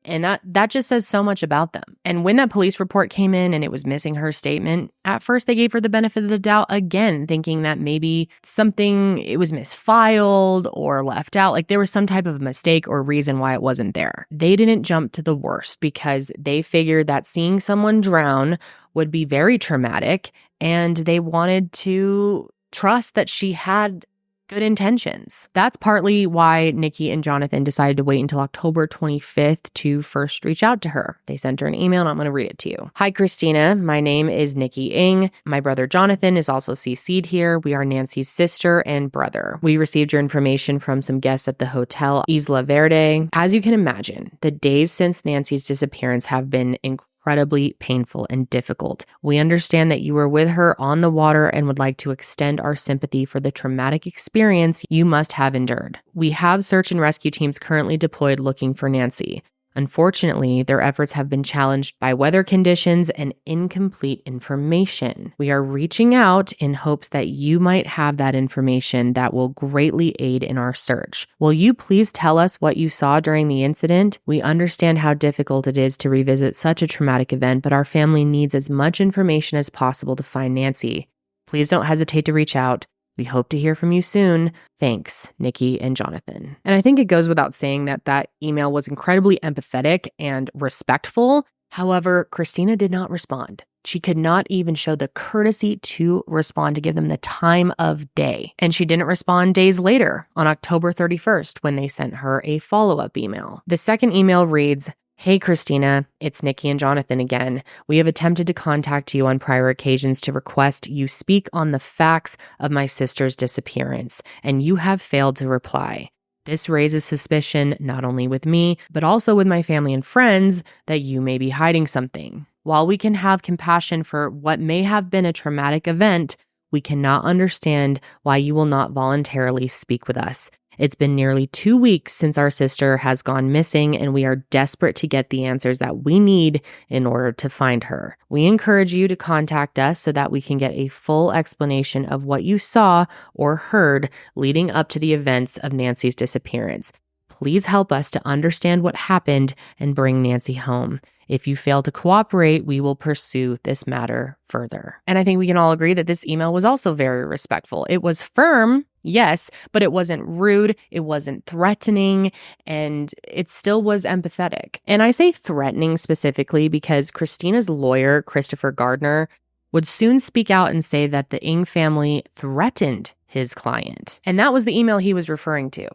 And that just says so much about them. And when that police report came in and it was missing her statement, at first they gave her the benefit of the doubt again, thinking that maybe it was misfiled or left out, like there was some type of mistake or reason why it wasn't there. They didn't jump to the worst because they figured that seeing someone drown would be very traumatic, and they wanted to trust that she had good intentions. That's partly why Nikki and Jonathan decided to wait until October 25th to first reach out to her. They sent her an email, and I'm going to read it to you. Hi, Christina. My name is Nikki Ng. My brother Jonathan is also CC'd here. We are Nancy's sister and brother. We received your information from some guests at the hotel Isla Verde. As you can imagine, the days since Nancy's disappearance have been incredibly painful and difficult. We understand that you were with her on the water and would like to extend our sympathy for the traumatic experience you must have endured. We have search and rescue teams currently deployed looking for Nancy. Unfortunately, their efforts have been challenged by weather conditions and incomplete information. We are reaching out in hopes that you might have that information that will greatly aid in our search. Will you please tell us what you saw during the incident? We understand how difficult it is to revisit such a traumatic event, but our family needs as much information as possible to find Nancy. Please don't hesitate to reach out. We hope to hear from you soon. Thanks, Nikki and Jonathan. And I think it goes without saying that that email was incredibly empathetic and respectful. However, Christina did not respond. She could not even show the courtesy to respond, to give them the time of day. And she didn't respond days later on October 31st when they sent her a follow-up email. The second email reads, Hey, Christina, it's Nikki and Jonathan again. We have attempted to contact you on prior occasions to request you speak on the facts of my sister's disappearance, and you have failed to reply. This raises suspicion not only with me, but also with my family and friends that you may be hiding something. While we can have compassion for what may have been a traumatic event, we cannot understand why you will not voluntarily speak with us. It's been nearly 2 weeks since our sister has gone missing, and we are desperate to get the answers that we need in order to find her. We encourage you to contact us so that we can get a full explanation of what you saw or heard leading up to the events of Nancy's disappearance. Please help us to understand what happened and bring Nancy home. If you fail to cooperate, we will pursue this matter further. And I think we can all agree that this email was also very respectful. It was firm, yes, but it wasn't rude, it wasn't threatening, and it still was empathetic. And I say threatening specifically because Christina's lawyer, Christopher Gardner, would soon speak out and say that the Ng family threatened his client. And that was the email he was referring to.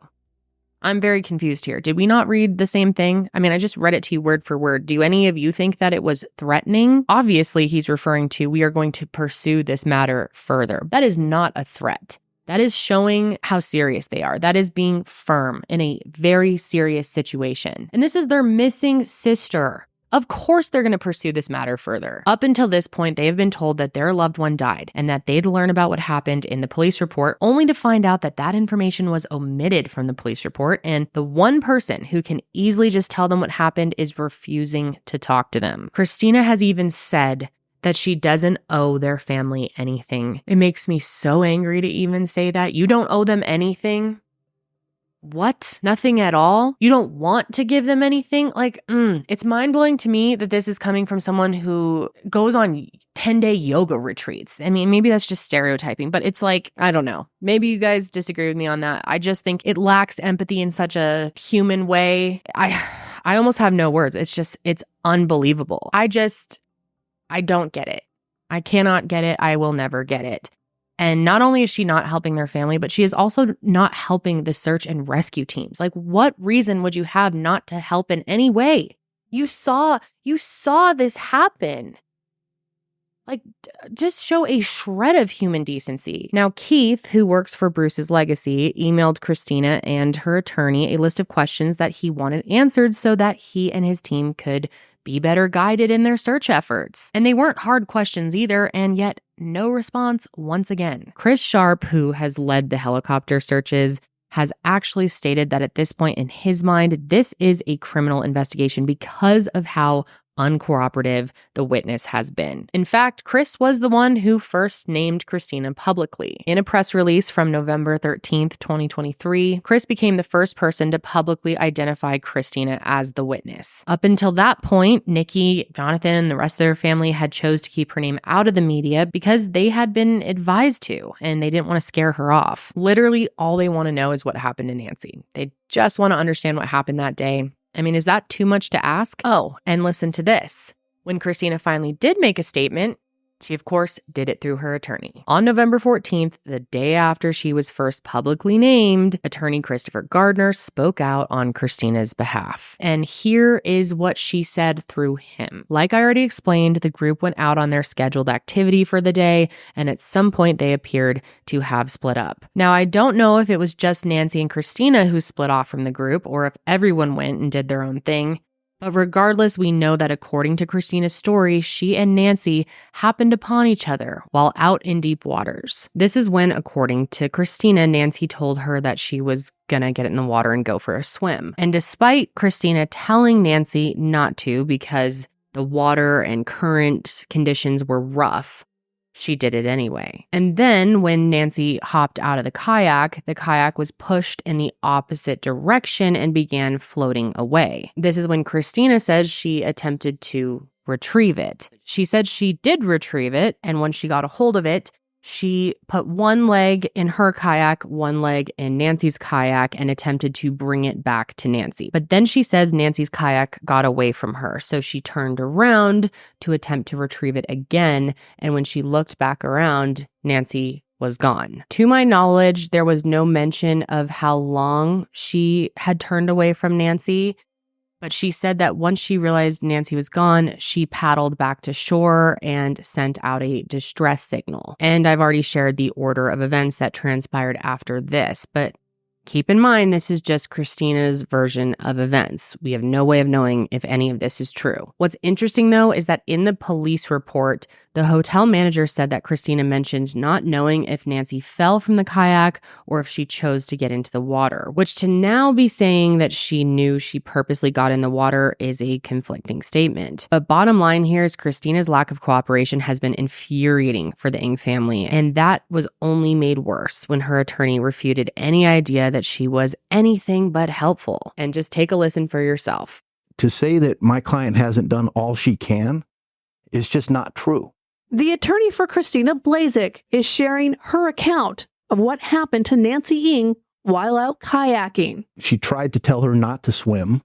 I'm very confused here. Did we not read the same thing? I mean, I just read it to you word for word. Do any of you think that it was threatening? Obviously, he's referring to, we are going to pursue this matter further. That is not a threat. That is showing how serious they are. That is being firm in a very serious situation. And this is their missing sister. Of course they're going to pursue this matter further. Up until this point, they have been told that their loved one died and that they'd learn about what happened in the police report, only to find out that that information was omitted from the police report, and the one person who can easily just tell them what happened is refusing to talk to them. Christina has even said that she doesn't owe their family anything. It makes me so angry to even say that. You don't owe them anything? What? Nothing at all? You don't want to give them anything? It's mind-blowing to me that this is coming from someone who goes on 10-day yoga retreats. I mean, maybe that's just stereotyping, but it's like, I don't know. Maybe you guys disagree with me on that. I just think it lacks empathy in such a human way. I almost have no words. It's unbelievable. I don't get it. I cannot get it. I will never get it. And not only is she not helping their family, but she is also not helping the search and rescue teams. Like, what reason would you have not to help in any way? You saw this happen. Like, just show a shred of human decency. Now, Keith, who works for Bruce's legacy, emailed Christina and her attorney a list of questions that he wanted answered so that he and his team could be better guided in their search efforts. And they weren't hard questions either, and yet no response once again. Chris Sharp, who has led the helicopter searches, has actually stated that at this point in his mind, this is a criminal investigation because of how uncooperative the witness has been. In fact, Chris was the one who first named Christina publicly. In a press release from November 13th, 2023, Chris became the first person to publicly identify Christina as the witness. Up until that point, Nikki, Jonathan, and the rest of their family had chose to keep her name out of the media because they had been advised to, and they didn't want to scare her off. Literally, all they want to know is what happened to Nancy. They just want to understand what happened that day. I mean, is that too much to ask? Oh, and listen to this. When Christina finally did make a statement, she, of course, did it through her attorney. On November 14th, the day after she was first publicly named, attorney Christopher Gardner spoke out on Christina's behalf. And here is what she said through him. Like I already explained, the group went out on their scheduled activity for the day, and at some point they appeared to have split up. Now, I don't know if it was just Nancy and Christina who split off from the group, or if everyone went and did their own thing. But regardless, we know that according to Christina's story, she and Nancy happened upon each other while out in deep waters. This is when, according to Christina, Nancy told her that she was gonna get in the water and go for a swim. And despite Christina telling Nancy not to because the water and current conditions were rough, she did it anyway. And then when Nancy hopped out of the kayak was pushed in the opposite direction and began floating away. This is when Christina says she attempted to retrieve it. She said she did retrieve it, and when she got a hold of it, she put one leg in her kayak, one leg in Nancy's kayak, and attempted to bring it back to Nancy. But then she says Nancy's kayak got away from her, so she turned around to attempt to retrieve it again, and when she looked back around, Nancy was gone. To my knowledge, there was no mention of how long she had turned away from Nancy, but she said that once she realized Nancy was gone, she paddled back to shore and sent out a distress signal. And I've already shared the order of events that transpired after this, but keep in mind, this is just Christina's version of events. We have no way of knowing if any of this is true. What's interesting, though, is that in the police report, the hotel manager said that Christina mentioned not knowing if Nancy fell from the kayak or if she chose to get into the water, which to now be saying that she knew she purposely got in the water is a conflicting statement. But bottom line here is Christina's lack of cooperation has been infuriating for the Ng family, and that was only made worse when her attorney refuted any idea that she was anything but helpful. And just take a listen for yourself. To say that my client hasn't done all she can is just not true. The attorney for Christina Blazek is sharing her account of what happened to Nancy Ng while out kayaking. She tried to tell her not to swim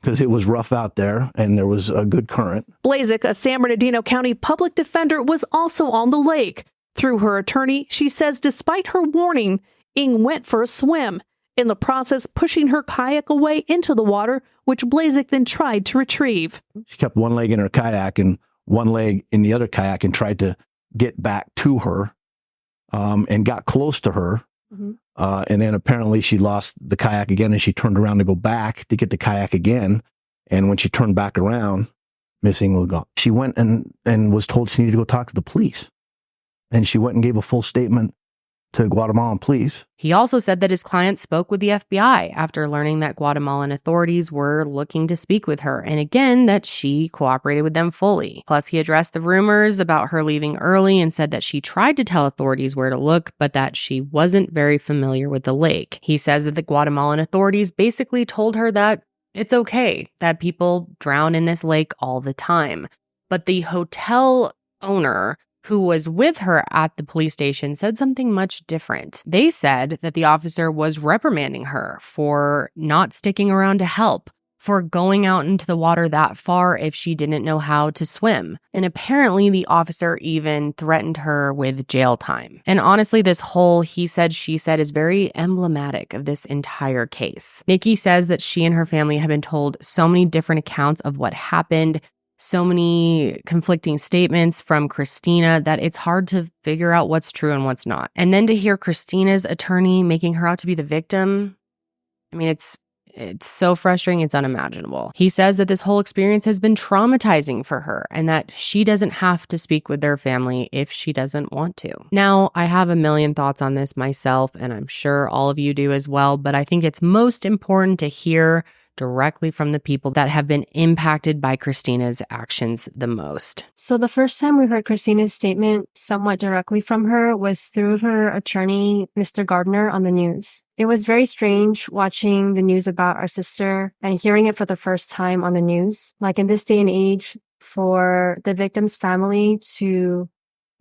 because it was rough out there and there was a good current. Blazek, a San Bernardino County public defender, was also on the lake. Through her attorney, she says despite her warning, Ng went for a swim, in the process pushing her kayak away into the water, which Blazek then tried to retrieve. She kept one leg in her kayak and one leg in the other kayak and tried to get back to her and got close to her. Mm-hmm. And then apparently she lost the kayak again and she turned around to go back to get the kayak again. And when she turned back around, Miss Ng was gone. She went and was told she needed to go talk to the police. And she went and gave a full statement to Guatemalan police. He also said that his client spoke with the FBI after learning that Guatemalan authorities were looking to speak with her, and again, that she cooperated with them fully. Plus, he addressed the rumors about her leaving early and said that she tried to tell authorities where to look, but that she wasn't very familiar with the lake. He says that the Guatemalan authorities basically told her that it's okay, that people drown in this lake all the time. But the hotel owner who was with her at the police station said something much different. They said that the officer was reprimanding her for not sticking around to help, for going out into the water that far if she didn't know how to swim. And apparently the officer even threatened her with jail time. And honestly, this whole he said, she said is very emblematic of this entire case. Nikki says that she and her family have been told so many different accounts of what happened, so many conflicting statements from Christina that it's hard to figure out what's true and what's not. And then to hear Christina's attorney making her out to be the victim, I mean, it's so frustrating, it's unimaginable. He says that this whole experience has been traumatizing for her and that she doesn't have to speak with their family if she doesn't want to. Now, I have a million thoughts on this myself, and I'm sure all of you do as well, but I think it's most important to hear directly from the people that have been impacted by Christina's actions the most. So the first time we heard Christina's statement somewhat directly from her was through her attorney, Mr. Gardner, on the news. It was very strange watching the news about our sister and hearing it for the first time on the news. Like in this day and age, for the victim's family to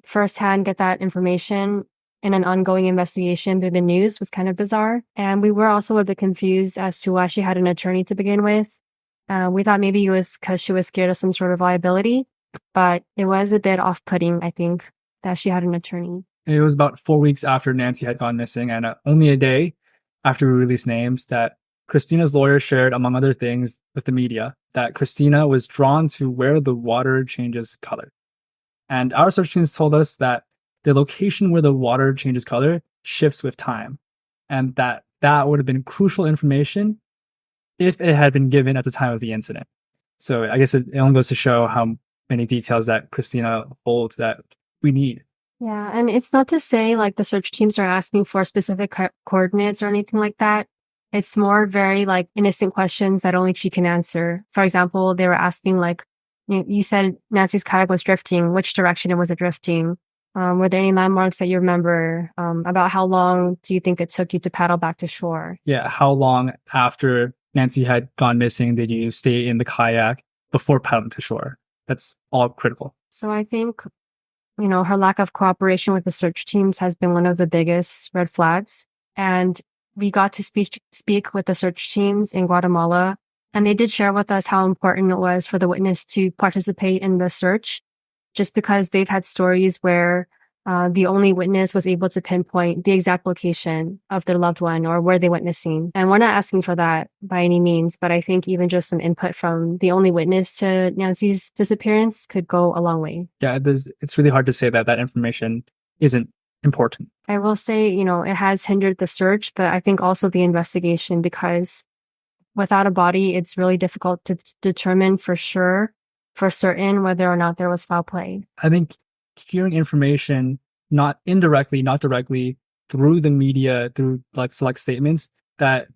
firsthand get that information in an ongoing investigation through the news was kind of bizarre. And we were also a bit confused as to why she had an attorney to begin with. We thought maybe it was because she was scared of some sort of liability, but it was a bit off-putting, I think, that she had an attorney. It was about 4 weeks after Nancy had gone missing, and only a day after we released names, that Christina's lawyer shared, among other things, with the media, that Christina was drawn to where the water changes color. And our search teams told us that the location where the water changes color shifts with time, and that would have been crucial information if it had been given at the time of the incident. So I guess it only goes to show how many details that Christina holds that we need. Yeah, and it's not to say like the search teams are asking for specific coordinates or anything like that. It's more very like innocent questions that only she can answer. For example, they were asking like, you said Nancy's kayak was drifting. Which direction was it drifting? Were there any landmarks that you remember? About how long do you think it took you to paddle back to shore? Yeah, how long after Nancy had gone missing did you stay in the kayak before paddling to shore? That's all critical. So I think, her lack of cooperation with the search teams has been one of the biggest red flags. And we got to speak with the search teams in Guatemala, and they did share with us how important it was for the witness to participate in the search, just because they've had stories where the only witness was able to pinpoint the exact location of their loved one or where they went missing. And we're not asking for that by any means, but I think even just some input from the only witness to Nancy's disappearance could go a long way. Yeah, it's really hard to say that information isn't important. I will say, it has hindered the search, but I think also the investigation, because without a body, it's really difficult to determine for certain whether or not there was foul play. I think hearing information not directly through the media, through like select statements, that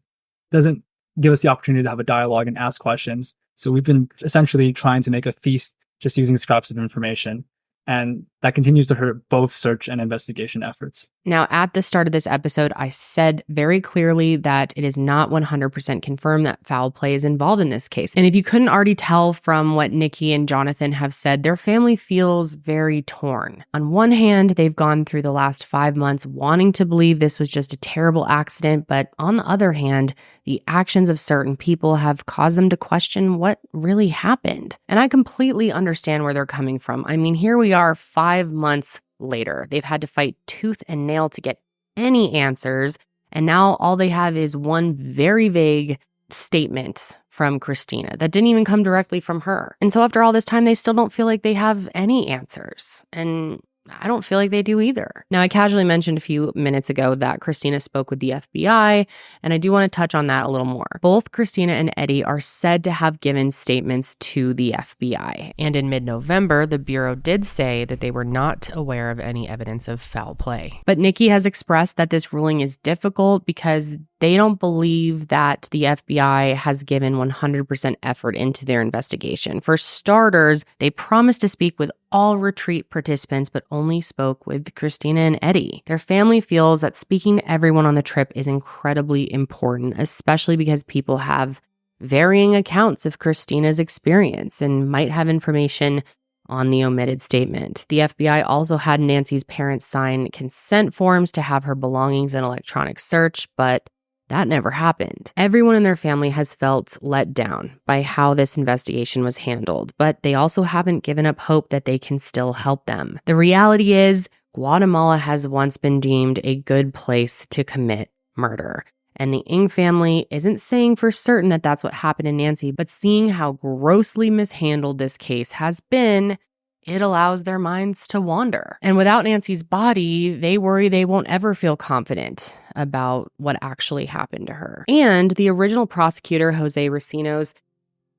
doesn't give us the opportunity to have a dialogue and ask questions. So we've been essentially trying to make a feast just using scraps of information. And that continues to hurt both search and investigation efforts. Now, at the start of this episode, I said very clearly that it is not 100% confirmed that foul play is involved in this case. And if you couldn't already tell from what Nikki and Jonathan have said, their family feels very torn. On one hand, they've gone through the last 5 months wanting to believe this was just a terrible accident, but on the other hand, the actions of certain people have caused them to question what really happened. And I completely understand where they're coming from. I mean, here we are 5 months later. They've had to fight tooth and nail to get any answers. And now all they have is one very vague statement from Christina that didn't even come directly from her. And so after all this time, they still don't feel like they have any answers. And I don't feel like they do either. Now, I casually mentioned a few minutes ago that Christina spoke with the FBI, and I do want to touch on that a little more. Both Christina and Eddie are said to have given statements to the FBI. And in mid-November, the Bureau did say that they were not aware of any evidence of foul play. But Nikki has expressed that this ruling is difficult because they don't believe that the FBI has given 100% effort into their investigation. For starters, they promised to speak with all retreat participants, but only spoke with Christina and Eddie. Their family feels that speaking to everyone on the trip is incredibly important, especially because people have varying accounts of Christina's experience and might have information on the omitted statement. The FBI also had Nancy's parents sign consent forms to have her belongings in electronic search, but That never happened. Everyone in their family has felt let down by how this investigation was handled, but they also haven't given up hope that they can still help them. The reality is, Guatemala has once been deemed a good place to commit murder. And the Ng family isn't saying for certain that that's what happened to Nancy, but seeing how grossly mishandled this case has been, it allows their minds to wander. And without Nancy's body, they worry they won't ever feel confident about what actually happened to her. And the original prosecutor, Jose Recinos,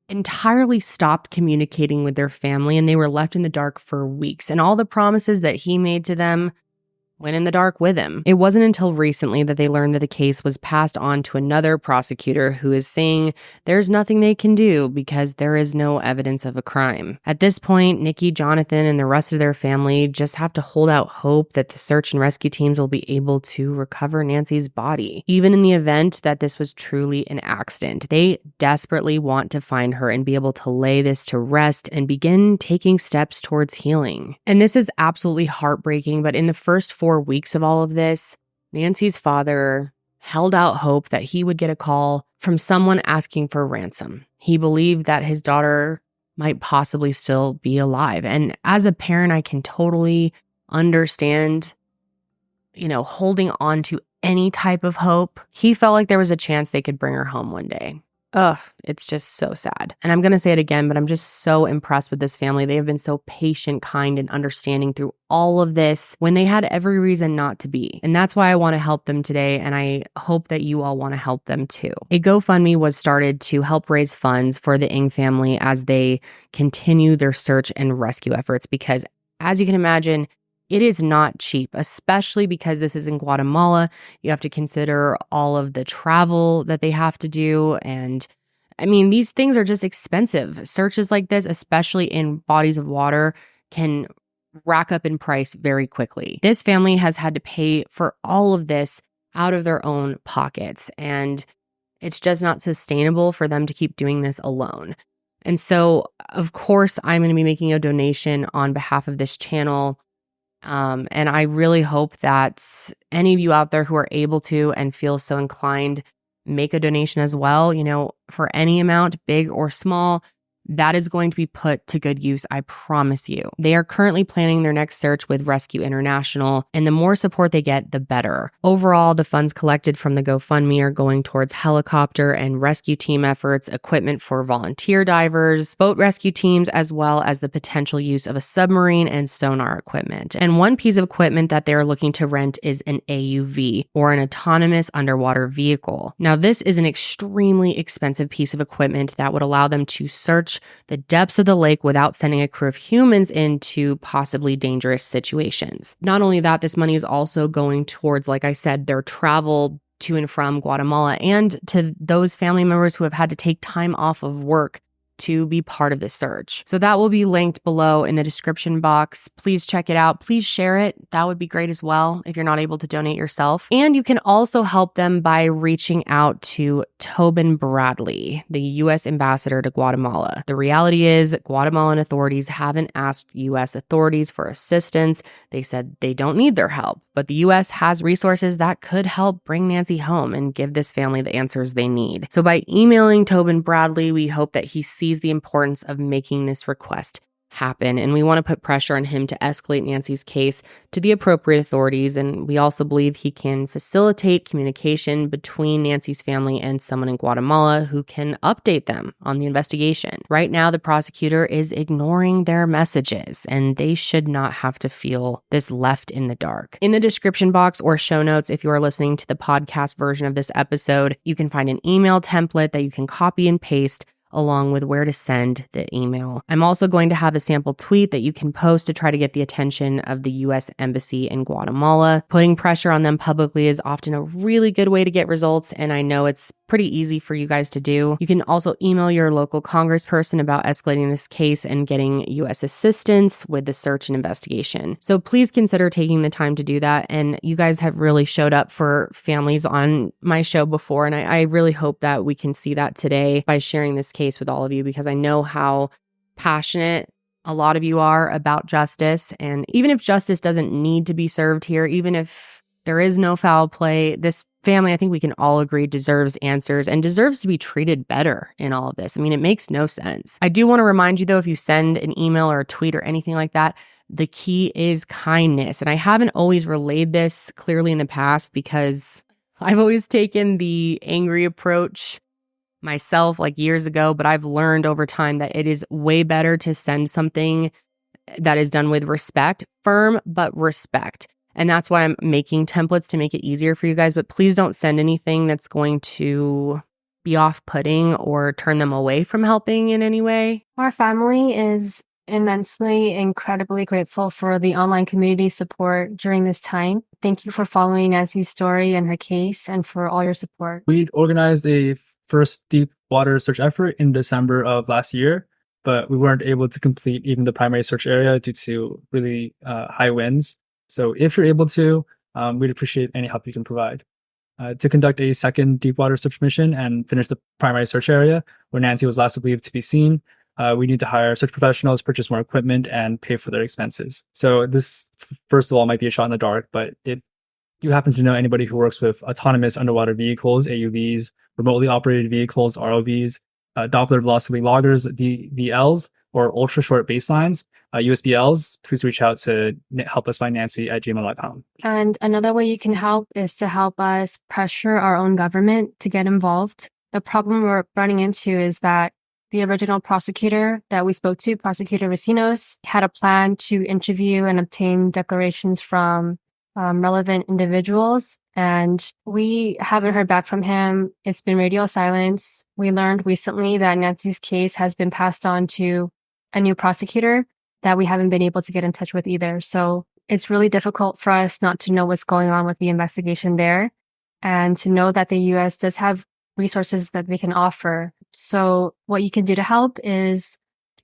entirely stopped communicating with their family, and they were left in the dark for weeks. And all the promises that he made to them went in the dark with him. It wasn't until recently that they learned that the case was passed on to another prosecutor who is saying there's nothing they can do because there is no evidence of a crime. At this point, Nikki, Jonathan, and the rest of their family just have to hold out hope that the search and rescue teams will be able to recover Nancy's body. Even in the event that this was truly an accident, they desperately want to find her and be able to lay this to rest and begin taking steps towards healing. And this is absolutely heartbreaking, but in the first 4 weeks of all of this, Nancy's father held out hope that he would get a call from someone asking for ransom. He believed that his daughter might possibly still be alive. And as a parent, I can totally understand, holding on to any type of hope. He felt like there was a chance they could bring her home one day. Ugh, it's just so sad. And I'm going to say it again, but I'm just so impressed with this family. They have been so patient, kind, and understanding through all of this when they had every reason not to be. And that's why I want to help them today, and I hope that you all want to help them too. A GoFundMe was started to help raise funds for the Ng family as they continue their search and rescue efforts because, as you can imagine, it is not cheap, especially because this is in Guatemala. You have to consider all of the travel that they have to do. And I mean, these things are just expensive. Searches like this, especially in bodies of water, can rack up in price very quickly. This family has had to pay for all of this out of their own pockets. And it's just not sustainable for them to keep doing this alone. And so, of course, I'm going to be making a donation on behalf of this channel. And I really hope that any of you out there who are able to and feel so inclined, make a donation as well, for any amount, big or small. That is going to be put to good use, I promise you. They are currently planning their next search with Rescue International, and the more support they get, the better. Overall, the funds collected from the GoFundMe are going towards helicopter and rescue team efforts, equipment for volunteer divers, boat rescue teams, as well as the potential use of a submarine and sonar equipment. And one piece of equipment that they're looking to rent is an AUV, or an autonomous underwater vehicle. Now, this is an extremely expensive piece of equipment that would allow them to search the depths of the lake without sending a crew of humans into possibly dangerous situations. Not only that, this money is also going towards, like I said, their travel to and from Guatemala and to those family members who have had to take time off of work to be part of the search. So that will be linked below in the description box. Please check it out. Please share it. That would be great as well if you're not able to donate yourself. And you can also help them by reaching out to Tobin Bradley, the U.S. ambassador to Guatemala. The reality is Guatemalan authorities haven't asked U.S. authorities for assistance. They said they don't need their help, but the U.S. has resources that could help bring Nancy home and give this family the answers they need. So by emailing Tobin Bradley, we hope that he sees the importance of making this request happen. And we want to put pressure on him to escalate Nancy's case to the appropriate authorities. And we also believe he can facilitate communication between Nancy's family and someone in Guatemala who can update them on the investigation. Right now, the prosecutor is ignoring their messages, and they should not have to feel this left in the dark. In the description box or show notes, if you are listening to the podcast version of this episode, you can find an email template that you can copy and paste along with where to send the email. I'm also going to have a sample tweet that you can post to try to get the attention of the U.S. Embassy in Guatemala. Putting pressure on them publicly is often a really good way to get results, and I know it's pretty easy for you guys to do. You can also email your local congressperson about escalating this case and getting U.S. assistance with the search and investigation. So please consider taking the time to do that. And you guys have really showed up for families on my show before, and I really hope that we can see that today by sharing this case with all of you, because I know how passionate a lot of you are about justice. And even if justice doesn't need to be served here, even if there is no foul play, this family, I think we can all agree, deserves answers and deserves to be treated better in all of this. I mean, it makes no sense. I do want to remind you, though, if you send an email or a tweet or anything like that, the key is kindness. And I haven't always relayed this clearly in the past because I've always taken the angry approach myself like years ago, but I've learned over time that it is way better to send something that is done with respect, firm, but respect. And that's why I'm making templates to make it easier for you guys. But please don't send anything that's going to be off-putting or turn them away from helping in any way. Our family is immensely, incredibly grateful for the online community support during this time. Thank you for following Nancy's story and her case and for all your support. We organized a first deep water search effort in December of last year, but we weren't able to complete even the primary search area due to really high winds. So if you're able to, we'd appreciate any help you can provide. To conduct a second deep water search mission and finish the primary search area where Nancy was last believed to be seen, we need to hire search professionals, purchase more equipment, and pay for their expenses. So this, first of all, might be a shot in the dark, but if you happen to know anybody who works with autonomous underwater vehicles, AUVs, remotely operated vehicles, ROVs, Doppler velocity loggers, DVLs, or ultra short baselines, USBLs, please reach out to helpusfindnancy@gmail.com. And another way you can help is to help us pressure our own government to get involved. The problem we're running into is that the original prosecutor that we spoke to, Prosecutor Racinos, had a plan to interview and obtain declarations from relevant individuals, and we haven't heard back from him. It's been radio silence. We learned recently that Nancy's case has been passed on to a new prosecutor that we haven't been able to get in touch with either. So it's really difficult for us not to know what's going on with the investigation there and to know that the U.S. does have resources that they can offer. So what you can do to help is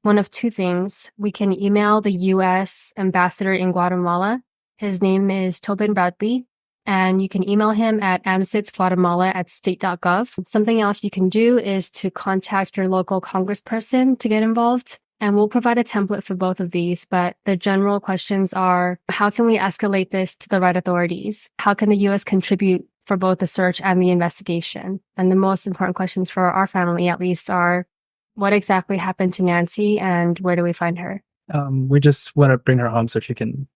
one of two things. We can email the U.S. ambassador in Guatemala. His name is Tobin Bradley, and you can email him at amsitsguatemala@state.gov. Something else you can do is to contact your local congressperson to get involved. And we'll provide a template for both of these, but the general questions are, how can we escalate this to the right authorities? How can the U.S. contribute for both the search and the investigation? And the most important questions for our family, at least, are what exactly happened to Nancy and where do we find her? We just want to bring her home so she can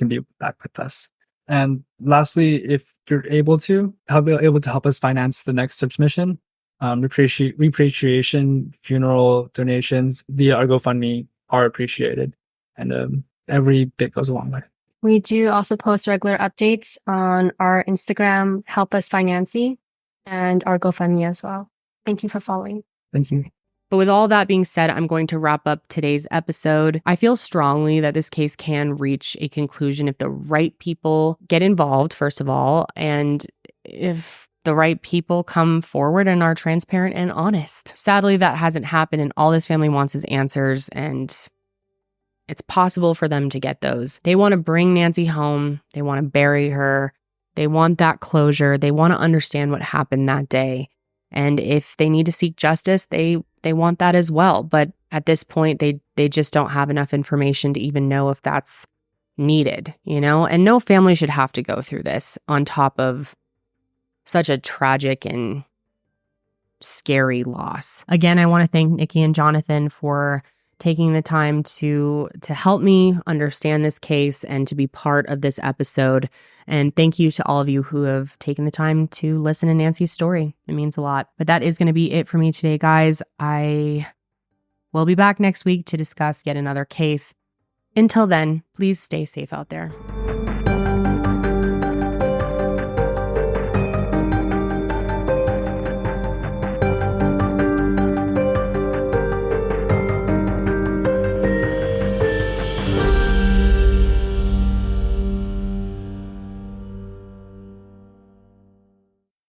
be back with us. And lastly, if you're able to help us finance the next search mission, repatriation, funeral donations via our GoFundMe are appreciated. And every bit goes a long way. We do also post regular updates on our Instagram, Help Us Find Nancy, and our GoFundMe as well. Thank you for following. Thank you. But with all that being said, I'm going to wrap up today's episode. I feel strongly that this case can reach a conclusion if the right people get involved, first of all, and if the right people come forward and are transparent and honest. Sadly, that hasn't happened, and all this family wants is answers, and it's possible for them to get those. They want to bring Nancy home. They want to bury her. They want that closure. They want to understand what happened that day. And if they need to seek justice, they want that as well. But at this point, they just don't have enough information to even know if that's needed, you know? And no family should have to go through this on top of such a tragic and scary loss. Again, I want to thank Nikki and Jonathan for taking the time to help me understand this case and to be part of this episode. And thank you to all of you who have taken the time to listen to Nancy's story. It means a lot. But that is going to be it for me today, guys. I will be back next week to discuss yet another case. Until then, please stay safe out there.